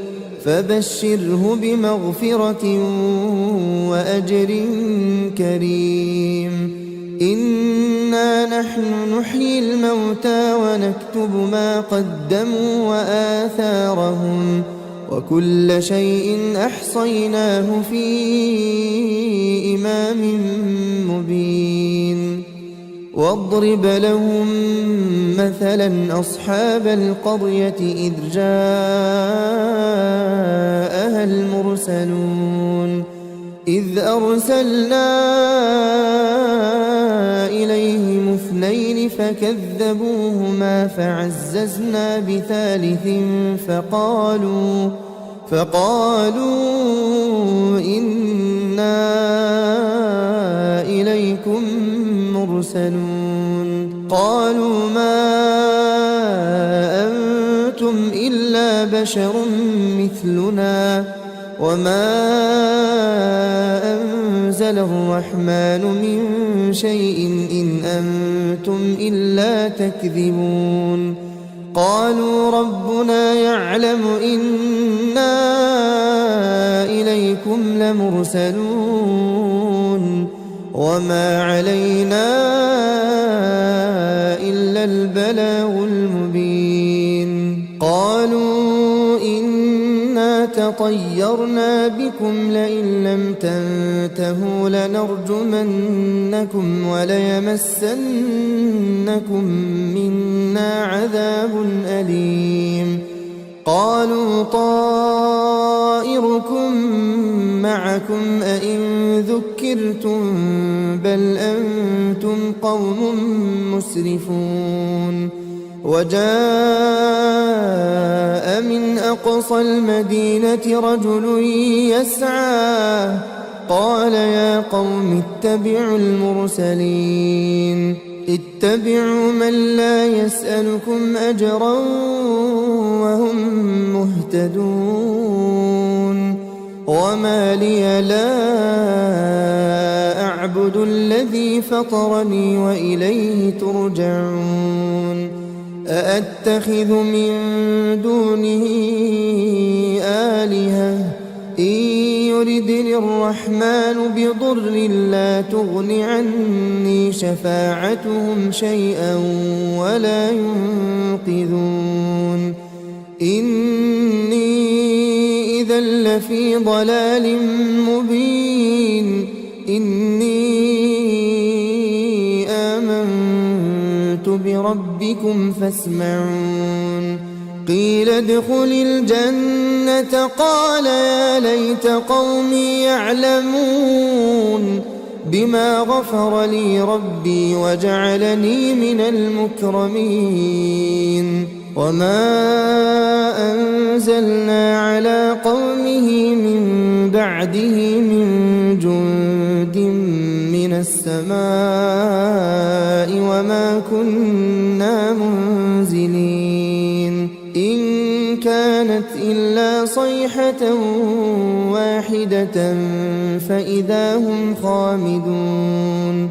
فبشره بمغفرة وأجر كريم إنا نحن نحيي الموتى ونكتب ما قدموا وآثارهم وكل شيء أحصيناه في إمام مبين واضرب لهم مثلا أصحاب القرية إذ جاءها المرسلون إذ أرسلنا إليهم اثنين فكذبوهما فعززنا بثالث فقالوا إنا إليكم مرسلون قالوا ما أنتم إلا بشر مثلنا وما أنزل الرحمن من شيء إن أنتم إلا تكذبون قالوا ربنا يعلم إنا إليكم لمرسلون وما علينا إلا البلاغ المبين قالوا إنا تطيرنا بكم لئن لم تنتهوا لنرجمنكم وليمسنكم منا عذاب أليم قالوا طائركم معكم أئن ذكرتم بل أنتم قوم مسرفون وجاء من أقصى المدينة رجل يسعى قال يا قوم اتبعوا المرسلين اتبعوا من لا يسألكم أجرا وهم مهتدون وما لي لا أعبد الذي فطرني وإليه ترجعون أأتخذ من دونه آلهة إن يردني الرحمن بضر لا تغن عني شفاعتهم شيئا ولا ينقذون إني إذا لفي ضلال مبين إني آمنت بربكم فاسمعون قيل ادخل الجنة قال يا ليت قومي يعلمون بما غفر لي ربي وجعلني من المكرمين وما أنزلنا على قومه من بعده من جند من السماء وما كنا منزلين إن كانت إلا صيحة واحدة فإذا هم خامدون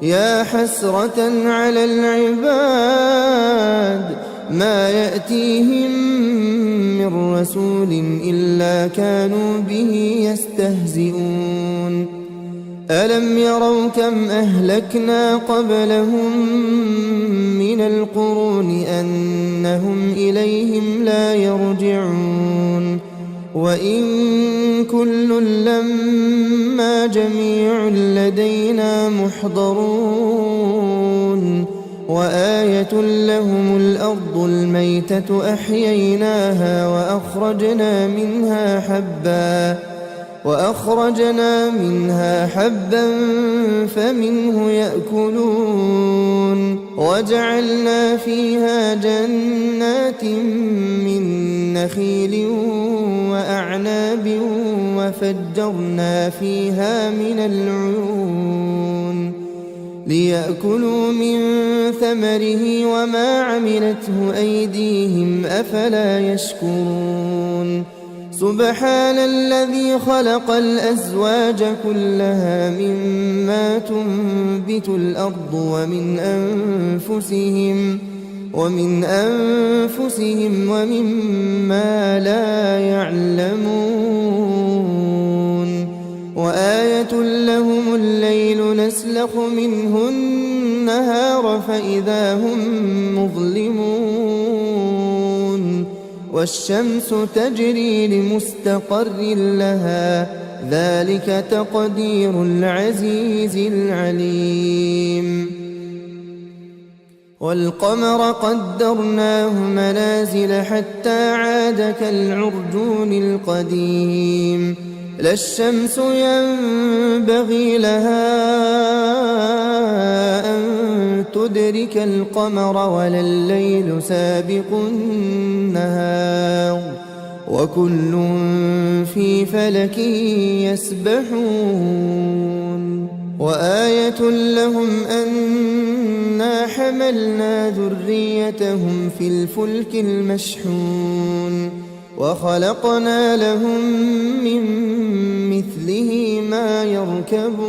يا حسرة على العباد ما يأتيهم من رسول إلا كانوا به يستهزئون ألم يروا كم أهلكنا قبلهم من القرون أنهم إليهم لا يرجعون وإن كل لما جميع لدينا محضرون وآية لهم الأرض الميتة أحييناها وأخرجنا منها حبا فمنه يأكلون وجعلنا فيها جنات من نخيل وأعناب وفجرنا فيها من العيون ليأكلوا من ثمره وما عملته أيديهم أفلا يشكرون سبحان الذي خلق الأزواج كلها مما تنبت الأرض ومن أنفسهم ومما لا يعلمون وآية لهم الليل نسلخ منه النهار فإذا هم مظلمون والشمس تجري لمستقر لها ذلك تقدير العزيز العليم والقمر قدرناه منازل حتى عاد كالعرجون القديم لا الشمس ينبغي لها أن تدرك القمر ولا الليل سابق النهار وكل في فلك يسبحون وآية لهم أنا حملنا ذريتهم في الفلك المشحون وخلقنا لهم من مثله ما يركبون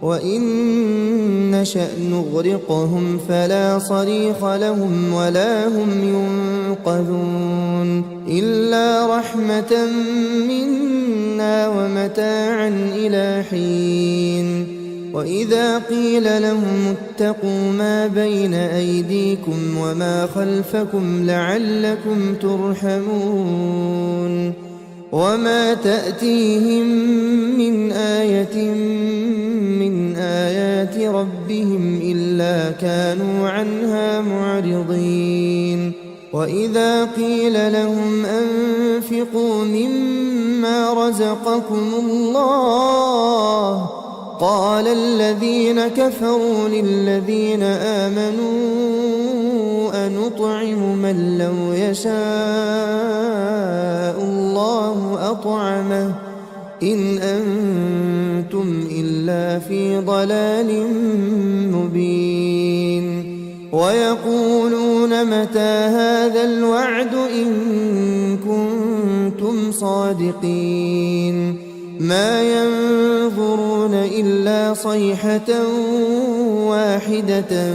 وإن نشأ نغرقهم فلا صريخ لهم ولا هم ينقذون إلا رحمة منا ومتاعا إلى حين وإذا قيل لهم اتقوا ما بين أيديكم وما خلفكم لعلكم ترحمون وما تأتيهم من آية من آيات ربهم إلا كانوا عنها معرضين وإذا قيل لهم أنفقوا مما رزقكم الله قال الذين كفروا للذين آمنوا أنطعم من لو يشاء الله أطعمه إن أنتم إلا في ضلال مبين ويقولون متى هذا الوعد إن كنتم صادقين ما ينظرون إلا صيحة واحدة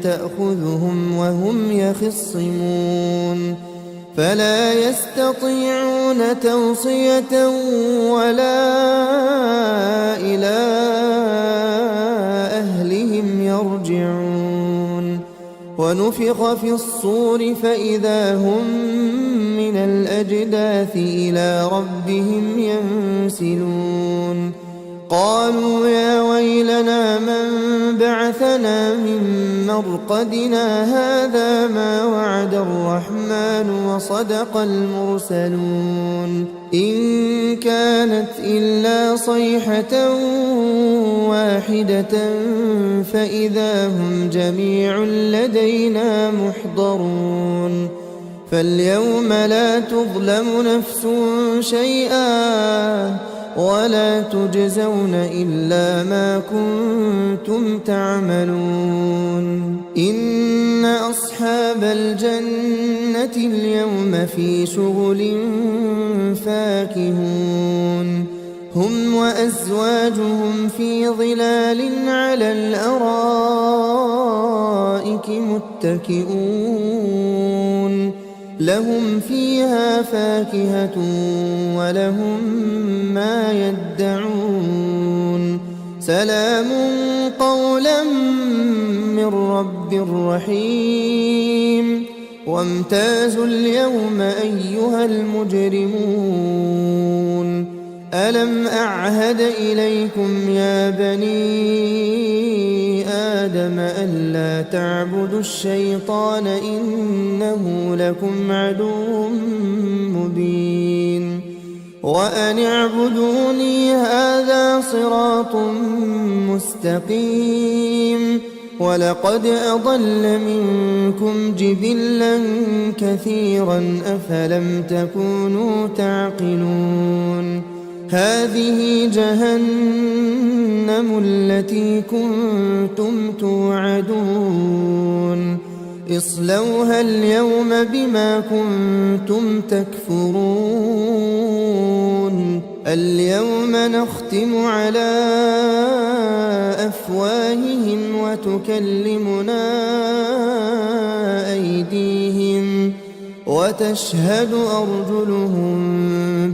تأخذهم وهم يخصمون فلا يستطيعون توصية ولا إلى أهلهم يرجعون ونفخ في الصور فإذا هم من الأجداث إلى ربهم ينسلون قالوا يا ويلنا من بعثنا من مرقدنا هذا ما وعد الرحمن وصدق المرسلون إن كانت إلا صيحة واحدة فإذا هم جميع لدينا محضرون فاليوم لا تظلم نفس شيئا ولا تجزون إلا ما كنتم تعملون إن أصحاب الجنة اليوم في شغل فاكهون هم وأزواجهم في ظلال على الأرائك متكئون لهم فيها فاكهة ولهم ما يدعون سلام قولا من رب رحيم وامتازوا اليوم أيها المجرمون ألم أعهد إليكم يا بني آدم ألا تعبدوا الشيطان إنه لكم عدو مبين وأن اعبدوني هذا صراط مستقيم ولقد أضل منكم جبلا كثيرا أفلم تكونوا تعقلون هذه جهنم التي كنتم توعدون اصلوها اليوم بما كنتم تكفرون اليوم نختم على أفواههم وتكلمنا أيديهم وتشهد أرجلهم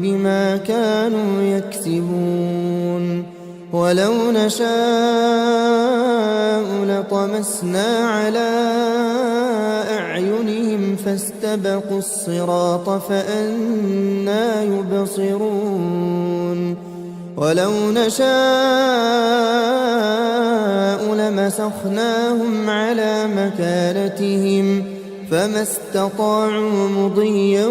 بما كانوا يكسبون ولو نشاء لطمسنا على أعينهم فاستبقوا الصراط فأنى يبصرون ولو نشاء لمسخناهم على مكانتهم فما استطاعوا مضيا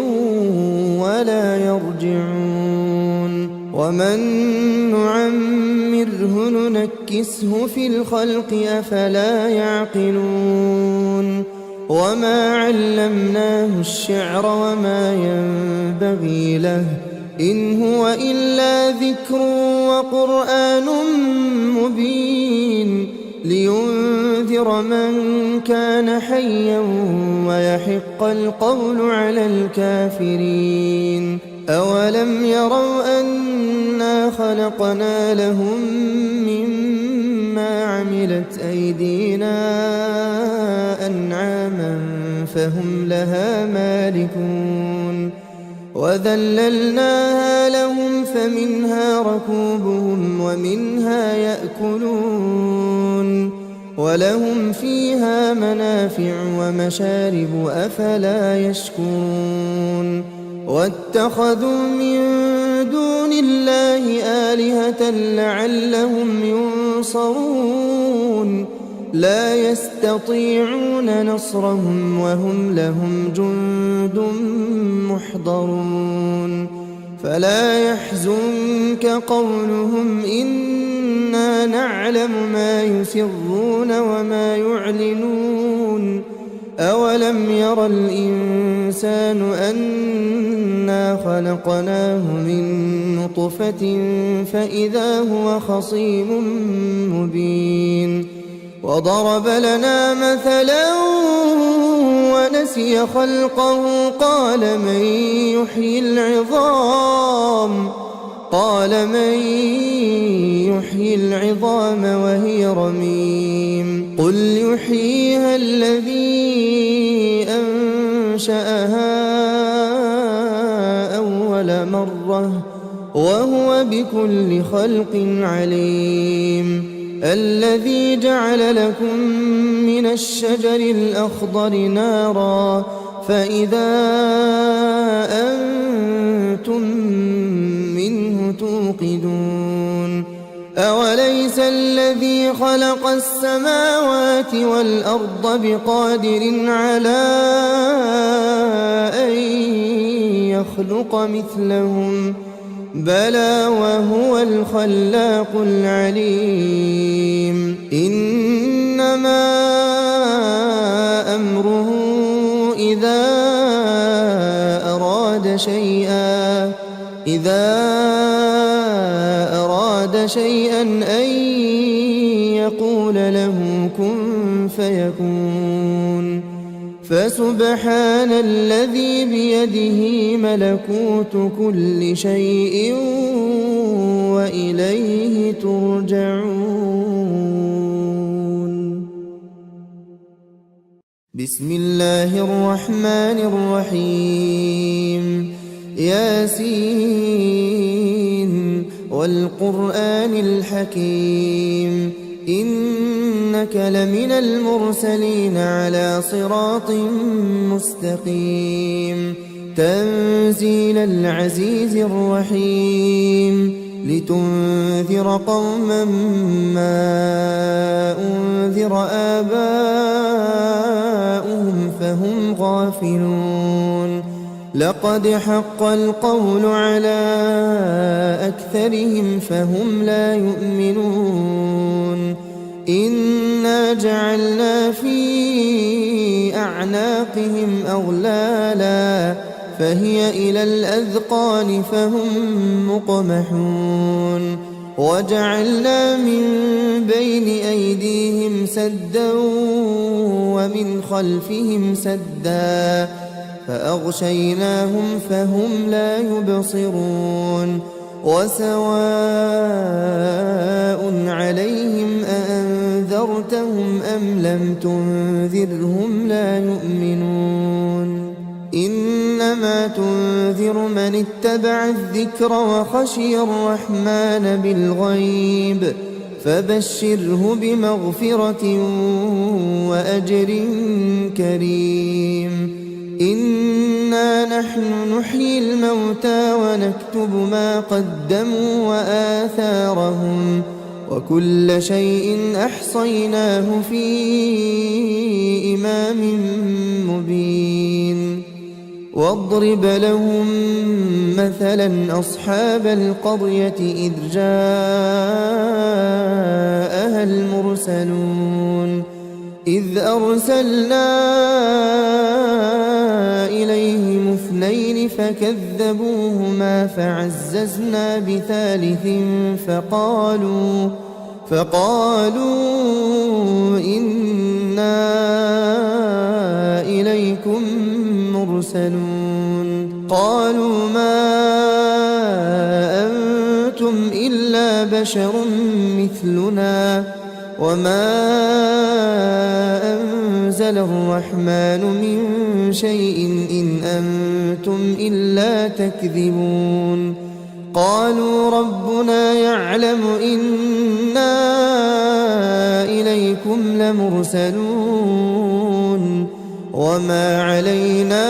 ولا يرجعون ومن نعمره ننكسه في الخلق أفلا يعقلون وما علمناه الشعر وما ينبغي له إن هو إلا ذكر وقرآن مبين لينذر من كان حيا ويحق القول على الكافرين أولم يروا أنا خلقنا لهم مما عملت أيدينا أنعاما فهم لها مالكون وذللناها لهم فمنها ركوبهم ومنها يأكلون ولهم فيها منافع ومشارب أفلا يشكرون واتخذوا من دون الله آلهة لعلهم ينصرون لا يستطيعون نصرهم وهم لهم جند محضرون فلا يحزنك قولهم إنا نعلم ما يسرون وما يعلنون أولم ير الإنسان أنا خلقناه من نطفة فإذا هو خصيم مبين وضرب لنا مثلا ونسي خلقه قال من يحيي العظام وهي رميم قل يحييها الذي أنشأها أول مرة وهو بكل خلق عليم الذي جعل لكم من الشجر الأخضر نارا فإذا أنتم منه توقدون أوليس الذي خلق السماوات والأرض بقادر على أن يخلق مثلهم بلى وهو الخلاق العليم إنما أمره إذا أراد شيئا أن يقول له كن فيكون فسبحان الذي بيده ملكوت كل شيء وإليه ترجعون بسم الله الرحمن الرحيم ياسين والقرآن الحكيم إنك لمن المرسلين على صراط مستقيم تنزيل العزيز الرحيم لتنذر قوما ما أنذر آباؤهم فهم غافلون لقد حق القول على أكثرهم فهم لا يؤمنون إنا جعلنا في أعناقهم أغلالا فهي إلى الأذقان فهم مقمحون وجعلنا من بين أيديهم سدا ومن خلفهم سدا فأغشيناهم فهم لا يبصرون وسواء عليهم أأنذرتهم أم لم تنذرهم لا يؤمنون إنما تنذر من اتبع الذكر وخشي الرحمن بالغيب فبشره بمغفرة وأجر كريم إنا نحن نحيي الموتى ونكتب ما قدموا وآثارهم وكل شيء أحصيناه في إمام مبين واضرب لهم مثلا أصحاب القرية إذ جاءها المرسلون إذ أرسلنا إليهم اثنين فكذبوهما فعززنا بثالث فقالوا إنا إليكم مرسلون قالوا ما أنتم إلا بشر مثلنا وما أنزل الرحمن من شيء إن أنتم إلا تكذبون قالوا ربنا يعلم إنا إليكم لمرسلون وما علينا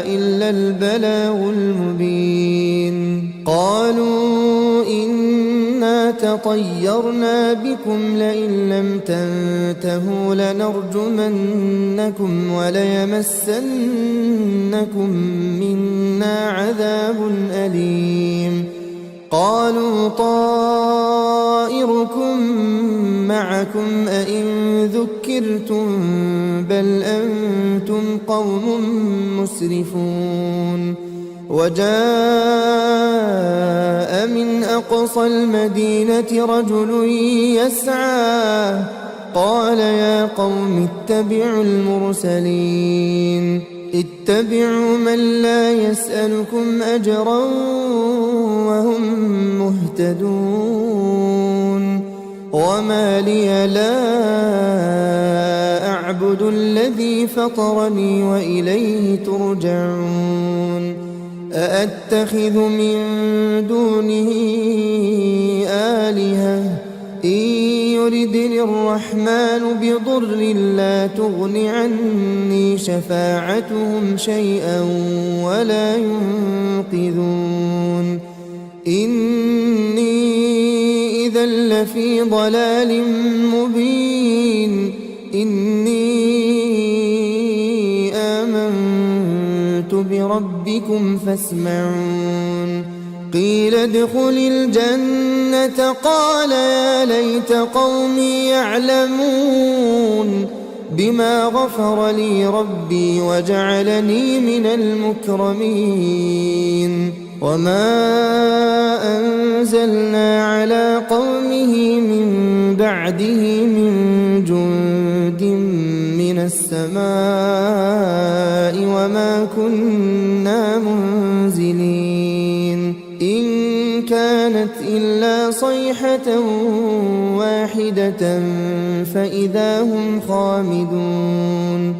إلا البلاغ المبين قالوا إنا تطيرنا بكم لئن لم تنتهوا لنرجمنكم وليمسنكم منا عذاب أليم قالوا طائركم معكم أئن ذكرتم ذكرتم بل أنتم قوم مسرفون وجاء من أقصى المدينة رجل يسعى قال يا قوم اتبعوا المرسلين اتبعوا من لا يسألكم أجرا وهم مهتدون وما لي لا أعبد الذي فطرني وإليه ترجعون أأتخذ من دونه آلهة إن يردني الرحمن بضر لا تغن عني شفاعتهم شيئا ولا ينقذون إني إذا لفي ضلال مبين إني آمنت بربكم فاسمعون قيل ادخل الجنة قال يا ليت قومي يعلمون بما غفر لي ربي وجعلني من المكرمين وما أنزلنا على قومه من بعده من جند من السماء وما كنا منزلين إن كانت إلا صيحة واحدة فإذا هم خامدون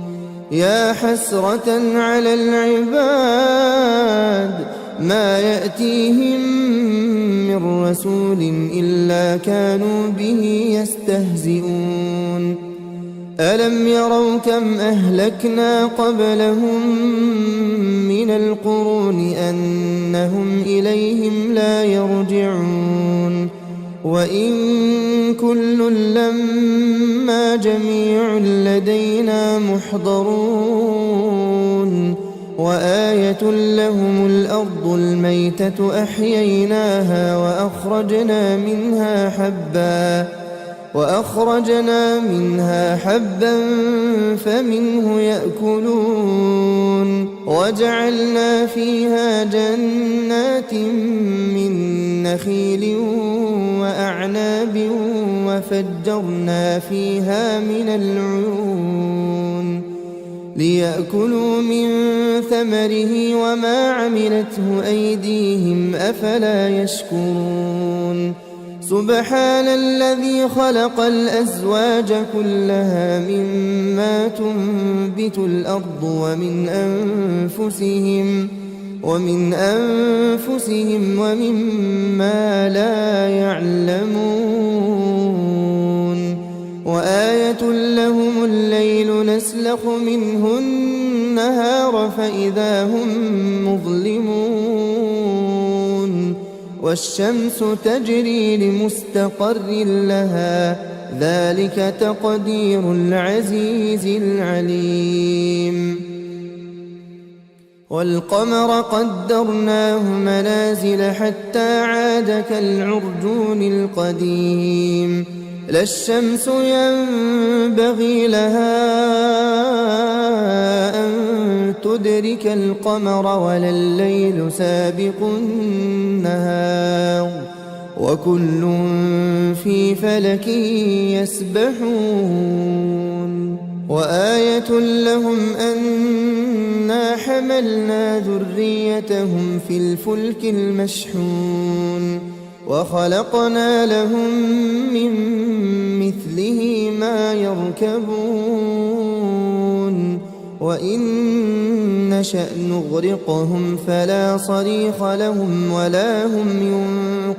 يا حسرة على العباد ما يأتيهم من رسول إلا كانوا به يستهزئون ألم يروا كم أهلكنا قبلهم من القرون أنهم إليهم لا يرجعون وإن كل لما جميع لدينا محضرون وآية لهم الأرض الميتة أحييناها وأخرجنا منها حبا فمنه يأكلون وجعلنا فيها جنات من نخيل وأعناب وفجرنا فيها من العيون ليأكلوا من ثمره وما عملته أيديهم أفلا يشكرون سبحان الذي خلق الأزواج كلها مما تنبت الأرض ومن أنفسهم ومما لا يعلمون وآية لهم الليل نسلخ منه النهار فإذا هم مظلمون والشمس تجري لمستقر لها ذلك تقدير العزيز العليم والقمر قدرناه منازل حتى عاد كالعرجون القديم لا الشمس ينبغي لها أن تدرك القمر ولا الليل سابق النهار وكل في فلك يسبحون وآية لهم أنا حملنا ذريتهم في الفلك المشحون وخلقنا لهم من مثله ما يركبون وإن نشأ نغرقهم فلا صريخ لهم ولا هم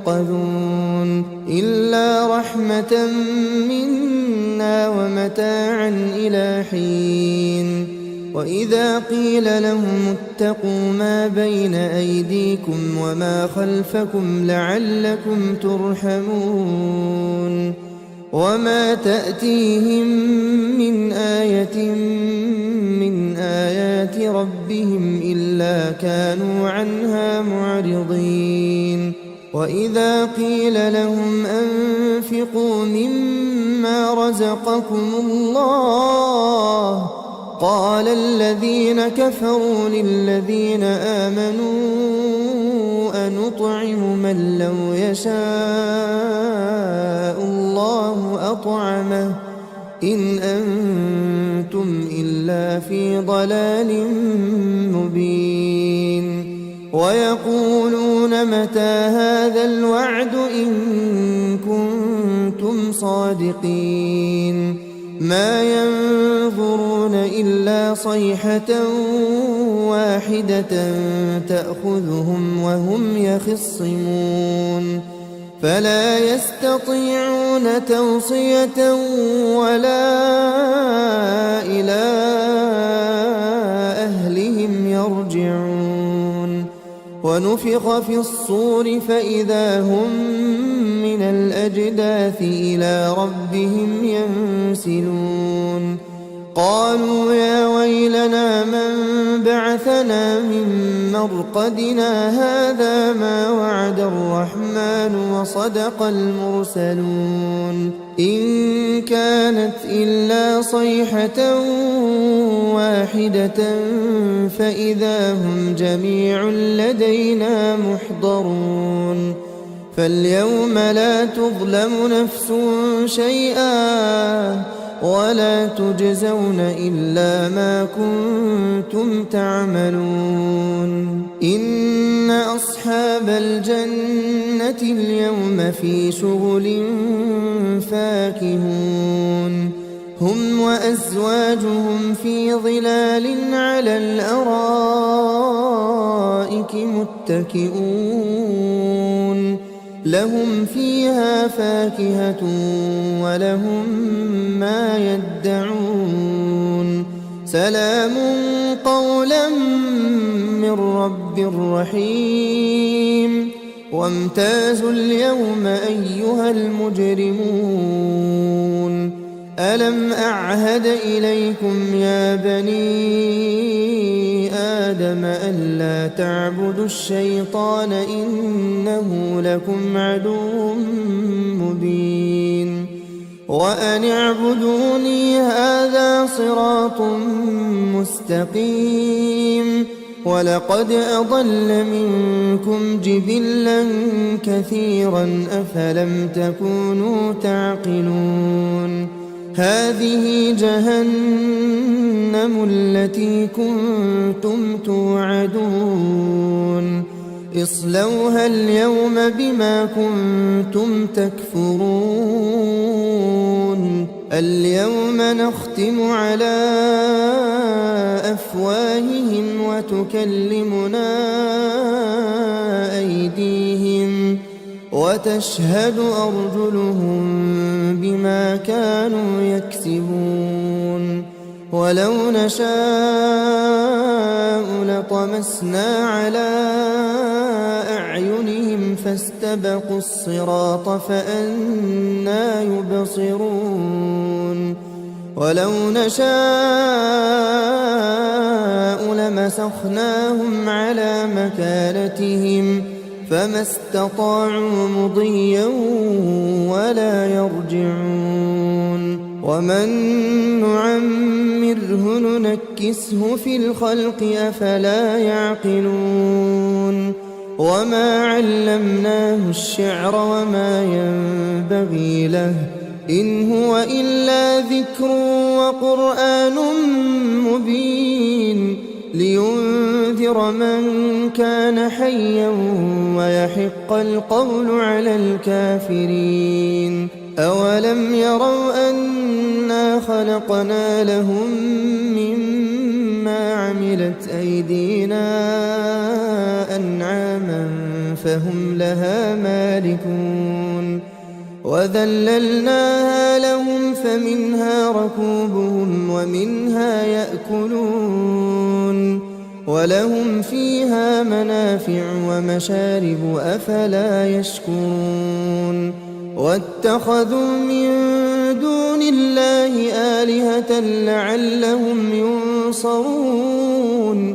ينقذون إلا رحمة منا ومتاعا إلى حين وإذا قيل لهم اتقوا ما بين أيديكم وما خلفكم لعلكم ترحمون وما تأتيهم من آية من آيات ربهم إلا كانوا عنها معرضين وإذا قيل لهم أنفقوا مما رزقكم الله قال الذين كفروا للذين آمنوا أنطعم من لو يشاء الله أطعمه إن أنتم إلا في ضلال مبين ويقولون متى هذا الوعد إن كنتم صادقين ما ينظرون إلا صيحة واحدة تأخذهم وهم يخصمون فلا يستطيعون توصية ولا إلى أهلهم يرجعون ونفخ في الصور فإذا هم من الأجداث إلى ربهم ينسلون قالوا يا ويلنا من بعثنا من مرقدنا هذا ما وعد الرحمن وصدق المرسلون إن كانت إلا صيحة واحدة فإذا هم جميع لدينا محضرون فاليوم لا تظلم نفس شيئا ولا تجزون إلا ما كنتم تعملون إن أصحاب الجنة اليوم في شغل فاكهون هم وأزواجهم في ظلال على الأرائك متكئون لهم فيها فاكهة ولهم ما يدعون سلام قولا من رب رحيم وامتازوا اليوم أيها المجرمون ألم أعهد إليكم يا بني آدم ألا تعبدوا الشيطان إنه لكم عدو مبين وأن اعبدوني هذا صراط مستقيم ولقد أضل منكم جبلا كثيرا أفلم تكونوا تعقلون هذه جهنم التي كنتم توعدون اصلوها اليوم بما كنتم تكفرون اليوم نختم على أفواههم وتكلمنا أيديهم وتشهد أرجلهم بما كانوا يكسبون ولو نشاء لطمسنا على أعينهم فاستبقوا الصراط فأنى يبصرون ولو نشاء لمسخناهم على مكانتهم فما استطاعوا مضيا ولا يرجعون ومن نعمره ننكسه في الخلق أفلا يعقلون وما علمناه الشعر وما ينبغي له إن هو إلا ذكر وقرآن مبين لينذر من كان حيا ويحق القول على الكافرين أولم يروا أنا خلقنا لهم مما عملت أيدينا أنعاما فهم لها مالكون وذللناها لهم فمنها ركوبهم ومنها يأكلون ولهم فيها منافع ومشارب أفلا يشكرون واتخذوا من دون الله آلهة لعلهم ينصرون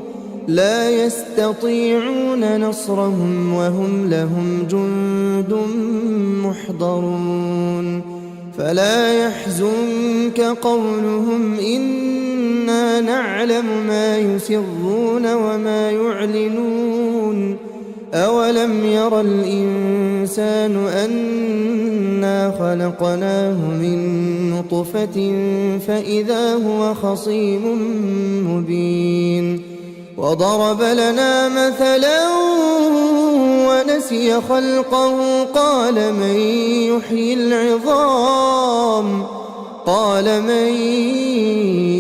لا يستطيعون نصرهم وهم لهم جند محضرون فلا يحزنك قولهم إنا نعلم ما يسرون وما يعلنون أولم ير الإنسان أنا خلقناه من نطفة فإذا هو خصيم مبين وضرب لنا مثلا ونسي خلقه قال من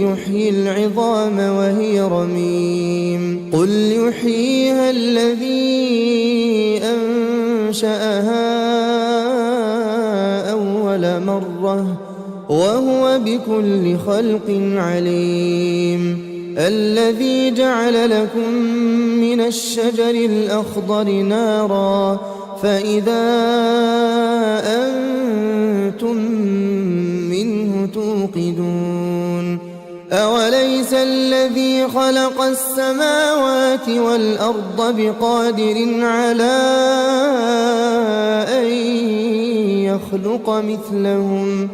يحيي العظام وهي رميم قل يحييها الذي أنشأها أول مرة وهو بكل خلق عليم الذي جعل لكم من الشجر الأخضر نارا فإذا أنتم منه توقدون أوليس الذي خلق السماوات والأرض بقادر على أن يخلق مثلهم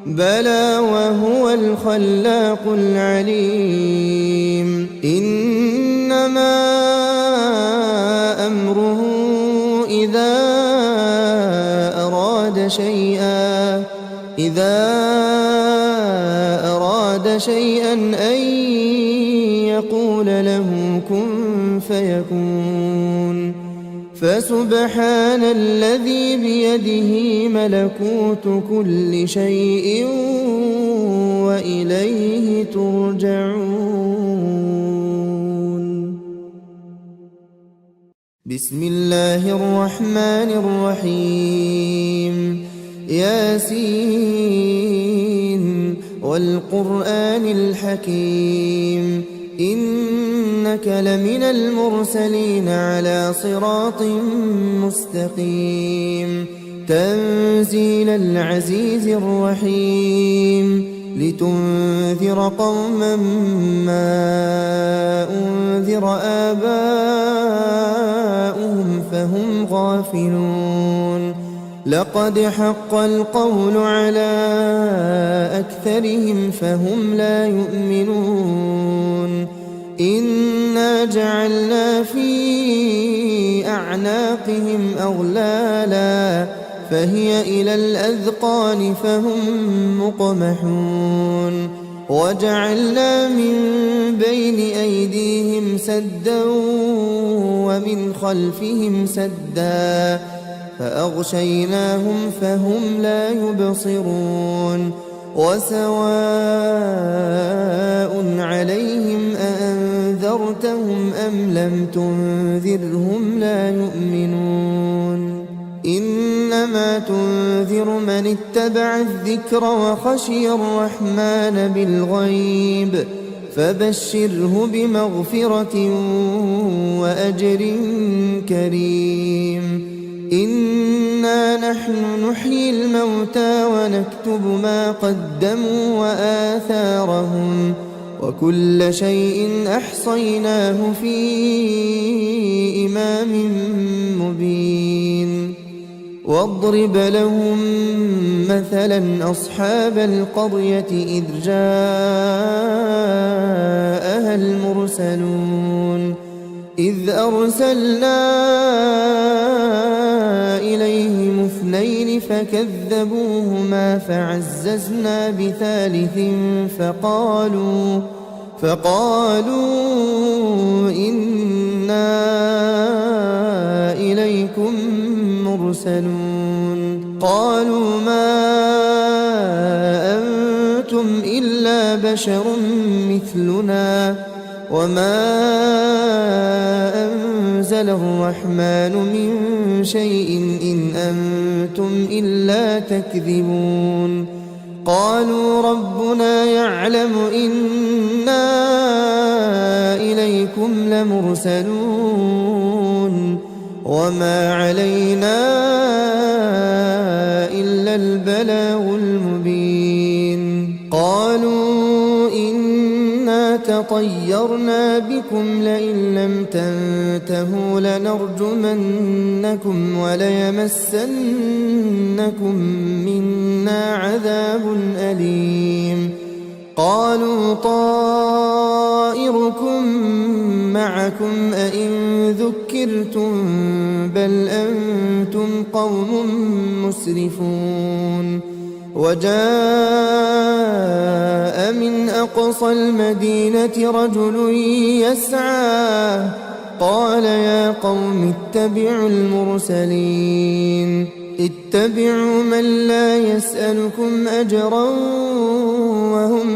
بلى وهو الخلاق العليم إنما أمره إذا أراد شيئا أن يقول له كن فيكون فسبحان الذي بيده ملكوت كل شيء وإليه ترجعون بسم الله الرحمن الرحيم ياسين والقرآن الحكيم إنك لمن المرسلين على صراط مستقيم تنزيل العزيز الرحيم لتنذر قوما ما أنذر آباؤهم فهم غافلون لقد حق القول على أكثرهم فهم لا يؤمنون إنا جعلنا في أعناقهم أغلالا فهي إلى الأذقان فهم مقمحون وجعلنا من بين أيديهم سدا ومن خلفهم سدا فأغشيناهم فهم لا يبصرون وسواء عليهم أأنذرتهم أم لم تنذرهم لا يؤمنون إنما تنذر من اتبع الذكر وخشي الرحمن بالغيب فبشره بمغفرة وأجر كريم إنا نحن نحيي الموتى ونكتب ما قدموا وآثارهم وكل شيء أحصيناه في إمام مبين واضرب لهم مثلا أصحاب القرية إذ جاءها المرسلون إذ أرسلنا إليهم اثنين فكذبوهما فعززنا بثالث فقالوا إنا إليكم مرسلون قالوا ما أنتم إلا بشر مثلنا وما أنزل الرحمن من شيء إن أنتم إلا تكذبون قالوا ربنا يعلم إنا إليكم لمرسلون وما علينا إلا البلاغ المبين قالوا إنا لطيرنا بكم لئن لم تنتهوا لنرجمنكم وليمسنكم منا عذاب أليم قالوا طائركم معكم أئن ذكرتم بل أنتم قوم مسرفون وجاء من أقصى المدينة رجل يسعى قال يا قوم اتبعوا المرسلين اتبعوا من لا يسألكم أجرا وهم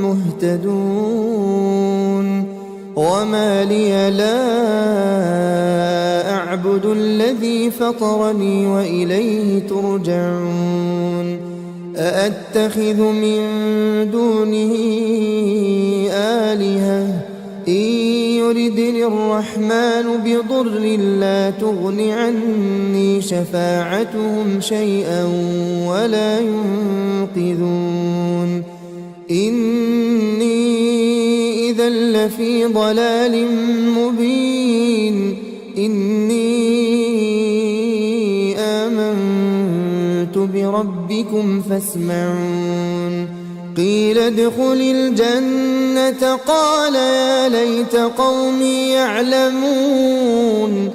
مهتدون وما لي لا أعبد الذي فطرني وإليه ترجعون أأتخذ من دونه آلهة إن يردني الرحمن بضر لا تغن عني شفاعتهم شيئا ولا ينقذون إني إذا لفي ضلال مبين إني آمنت بربكم فاسمعون قيل ادخل الجنة قال يا ليت قومي يعلمون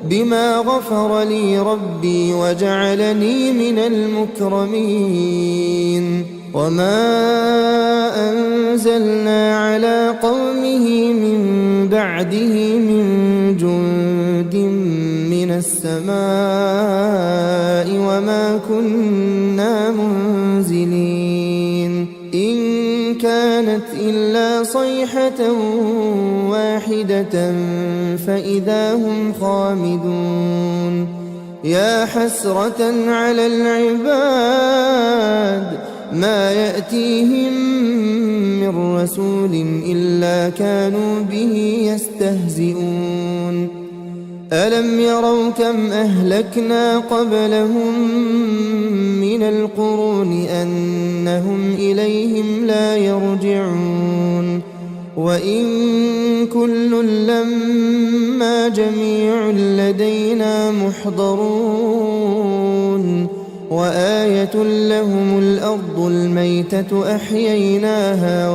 بما غفر لي ربي وجعلني من المكرمين وما أنزلنا على قومه من بعده من جند من السماء وما كنا منزلين إن كانت إلا صيحة واحدة فإذا هم خامدون يا حسرة على العباد ما يأتيهم من رسول إلا كانوا به يستهزئون ألم يروا كم أهلكنا قبلهم من القرون أنهم إليهم لا يرجعون وإن كل لما جميع لدينا محضرون وآية لهم الأرض الميتة أحييناها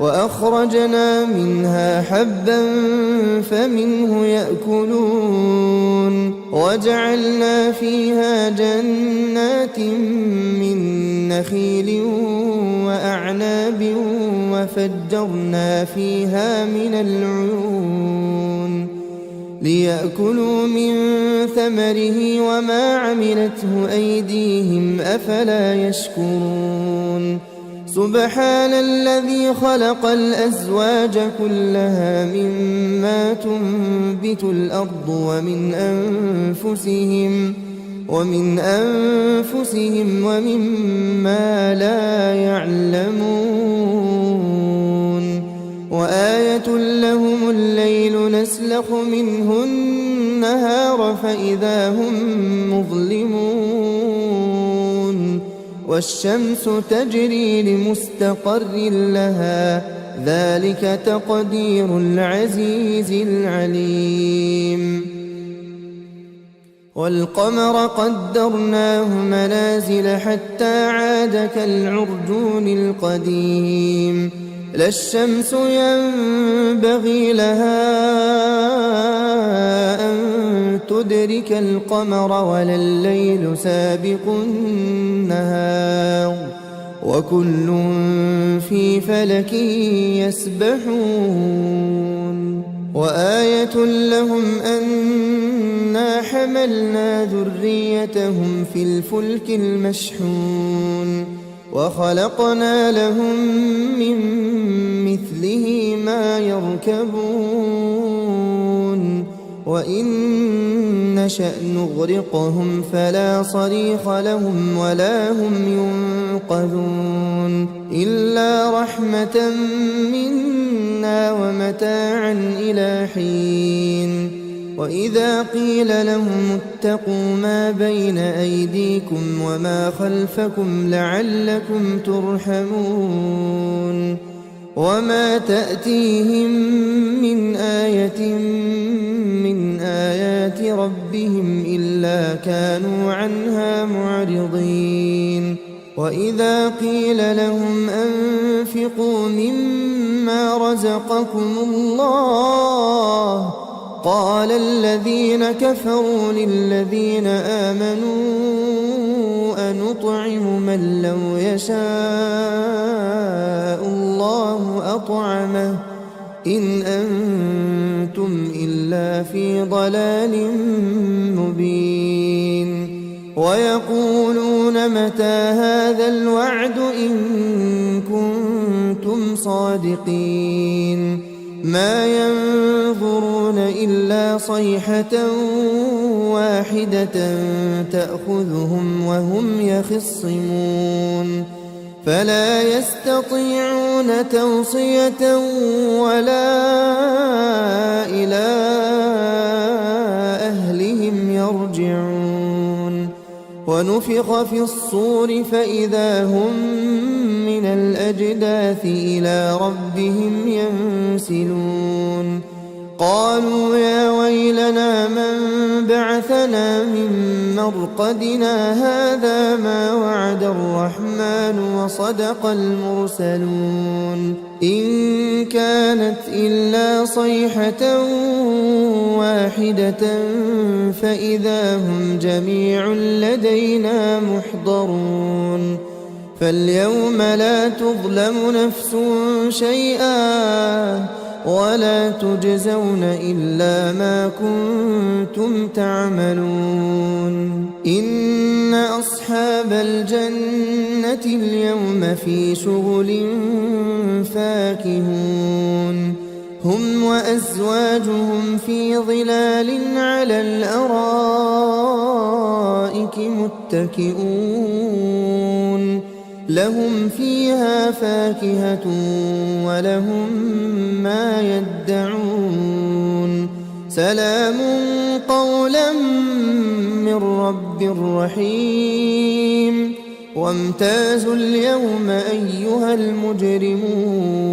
وأخرجنا منها حبا فمنه يأكلون وجعلنا فيها جنات من نخيل وأعناب وفجرنا فيها من العيون ليأكلوا من ثمره وما عملته أيديهم أفلا يشكرون سبحان الذي خلق الأزواج كلها مما تنبت الأرض ومن أنفسهم ومما لا يعلمون وآية لهم الليل نسلخ منه النهار فإذا هم مظلمون والشمس تجري لمستقر لها ذلك تقدير العزيز العليم والقمر قدرناه منازل حتى عاد كالعرجون القديم لا الشمس ينبغي لها أن تدرك القمر ولا الليل سابق النهار وكل في فلك يسبحون وآية لهم أنا حملنا ذريتهم في الفلك المشحون وخلقنا لهم من مثله ما يركبون وإن نشأ نغرقهم فلا صريخ لهم ولا هم ينقذون إلا رحمة منا ومتاعا إلى حين وإذا قيل لهم اتقوا ما بين أيديكم وما خلفكم لعلكم ترحمون وما تأتيهم من آية من آيات ربهم إلا كانوا عنها معرضين وإذا قيل لهم أنفقوا مما رزقكم الله قال الذين كفروا للذين آمنوا أنطعم من لو يشاء الله أطعمه إن أنتم إلا في ضلال مبين ويقولون متى هذا الوعد إن كنتم صادقين ما ينظرون إلا صيحة واحدة تأخذهم وهم يخصمون فلا يستطيعون توصية ولا إلى أهلهم يرجعون ونفخ في الصور فإذا هم من الأجداث إلى ربهم ينسلون قالوا يا ويلنا من بعثنا من مرقدنا هذا ما وعد الرحمن وصدق المرسلون إن كانت إلا صيحة واحدة فإذا هم جميع لدينا محضرون فاليوم لا تظلم نفس شيئا ولا تجزون إلا ما كنتم تعملون إن أصحاب الجنة اليوم في شغل فاكهون هم وأزواجهم في ظلال على الأرائك متكئون لهم فيها فاكهة ولهم ما يدعون سلام قولا من رب رحيم وامتازوا اليوم أيها المجرمون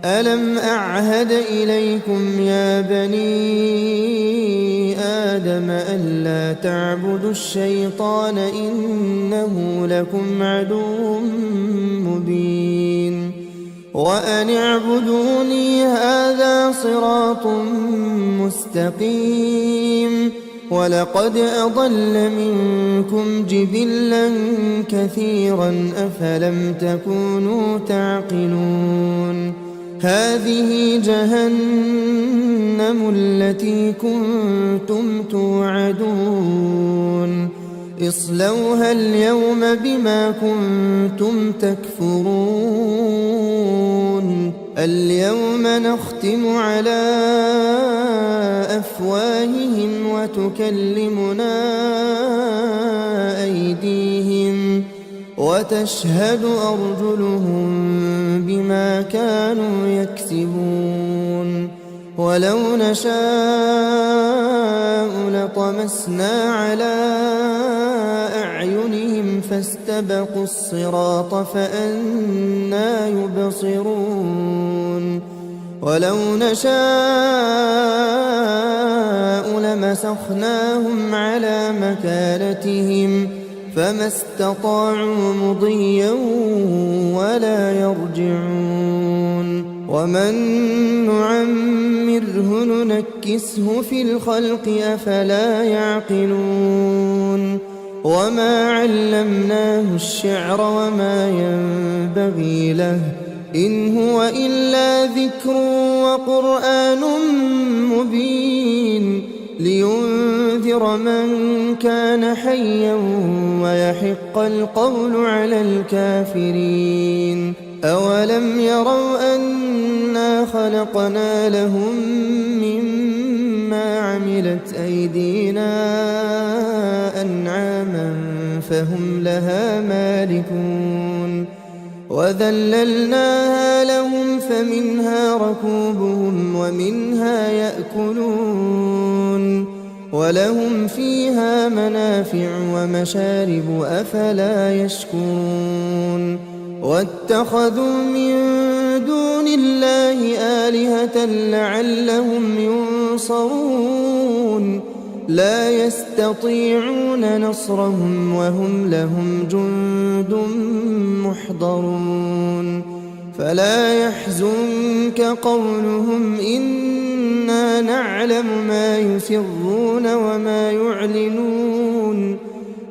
ألم أعهد إليكم يا بني آدم ألا تعبدوا الشيطان إنه لكم عدو مبين وأن اعبدوني هذا صراط مستقيم ولقد أضل منكم جبلا كثيرا أفلم تكونوا تعقلون هذه جهنم التي كنتم توعدون اصلوها اليوم بما كنتم تكفرون اليوم نختم على أفواههم وتكلمنا أيديهم وتشهد أرجلهم بما كانوا يكسبون ولو نشاء لطمسنا على أعينهم فاستبقوا الصراط فأنى يبصرون ولو نشاء لمسخناهم على مكانتهم فما استطاعوا مضيا ولا يرجعون ومن نعمره ننكسه في الخلق أفلا يعقلون وما علمناه الشعر وما ينبغي له إن هو إلا ذكر وقرآن مبين لينذر من كان حيا ويحق القول على الكافرين أولم يروا أنا خلقنا لهم مما عملت أيدينا أنعاما فهم لها مالكون وذللناها لهم فمنها ركوبهم ومنها يأكلون ولهم فيها منافع ومشارب أفلا يشكرون واتخذوا من دون الله آلهة لعلهم ينصرون لا يستطيعون نصرهم وهم لهم جند محضرون فلا يحزنك قولهم إنا نعلم ما يسرون وما يعلنون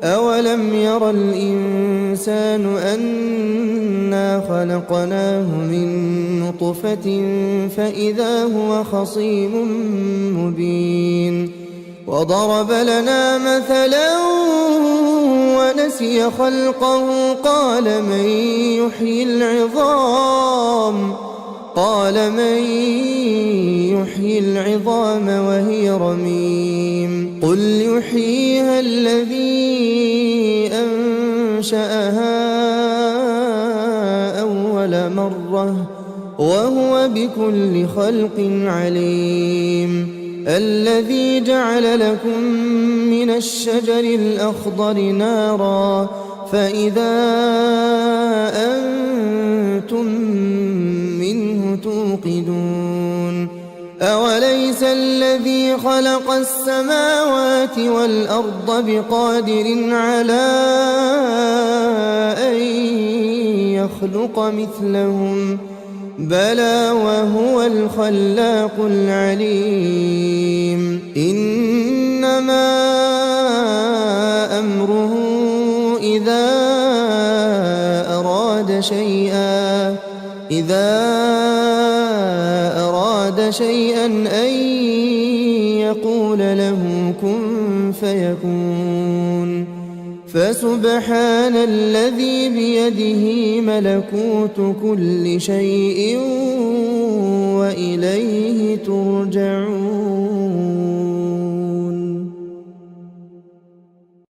أولم ير الإنسان أنا خلقناه من نطفة فإذا هو خصيم مبين وضرب لنا مثلا ونسي خلقه قال من يحيي العظام وهي رميم قل يحييها الذي أنشأها أول مرة وهو بكل خلق عليم الذي جعل لكم من الشجر الأخضر نارا فإذا أنتم منه توقدون أوليس الذي خلق السماوات والأرض بقادر على أن يخلق مثلهم بلى وهو الخلاق العليم إنما أمره إذا أراد شيئا أن يقول له كن فيكون فسبحان الذي بيده ملكوت كل شيء وإليه ترجعون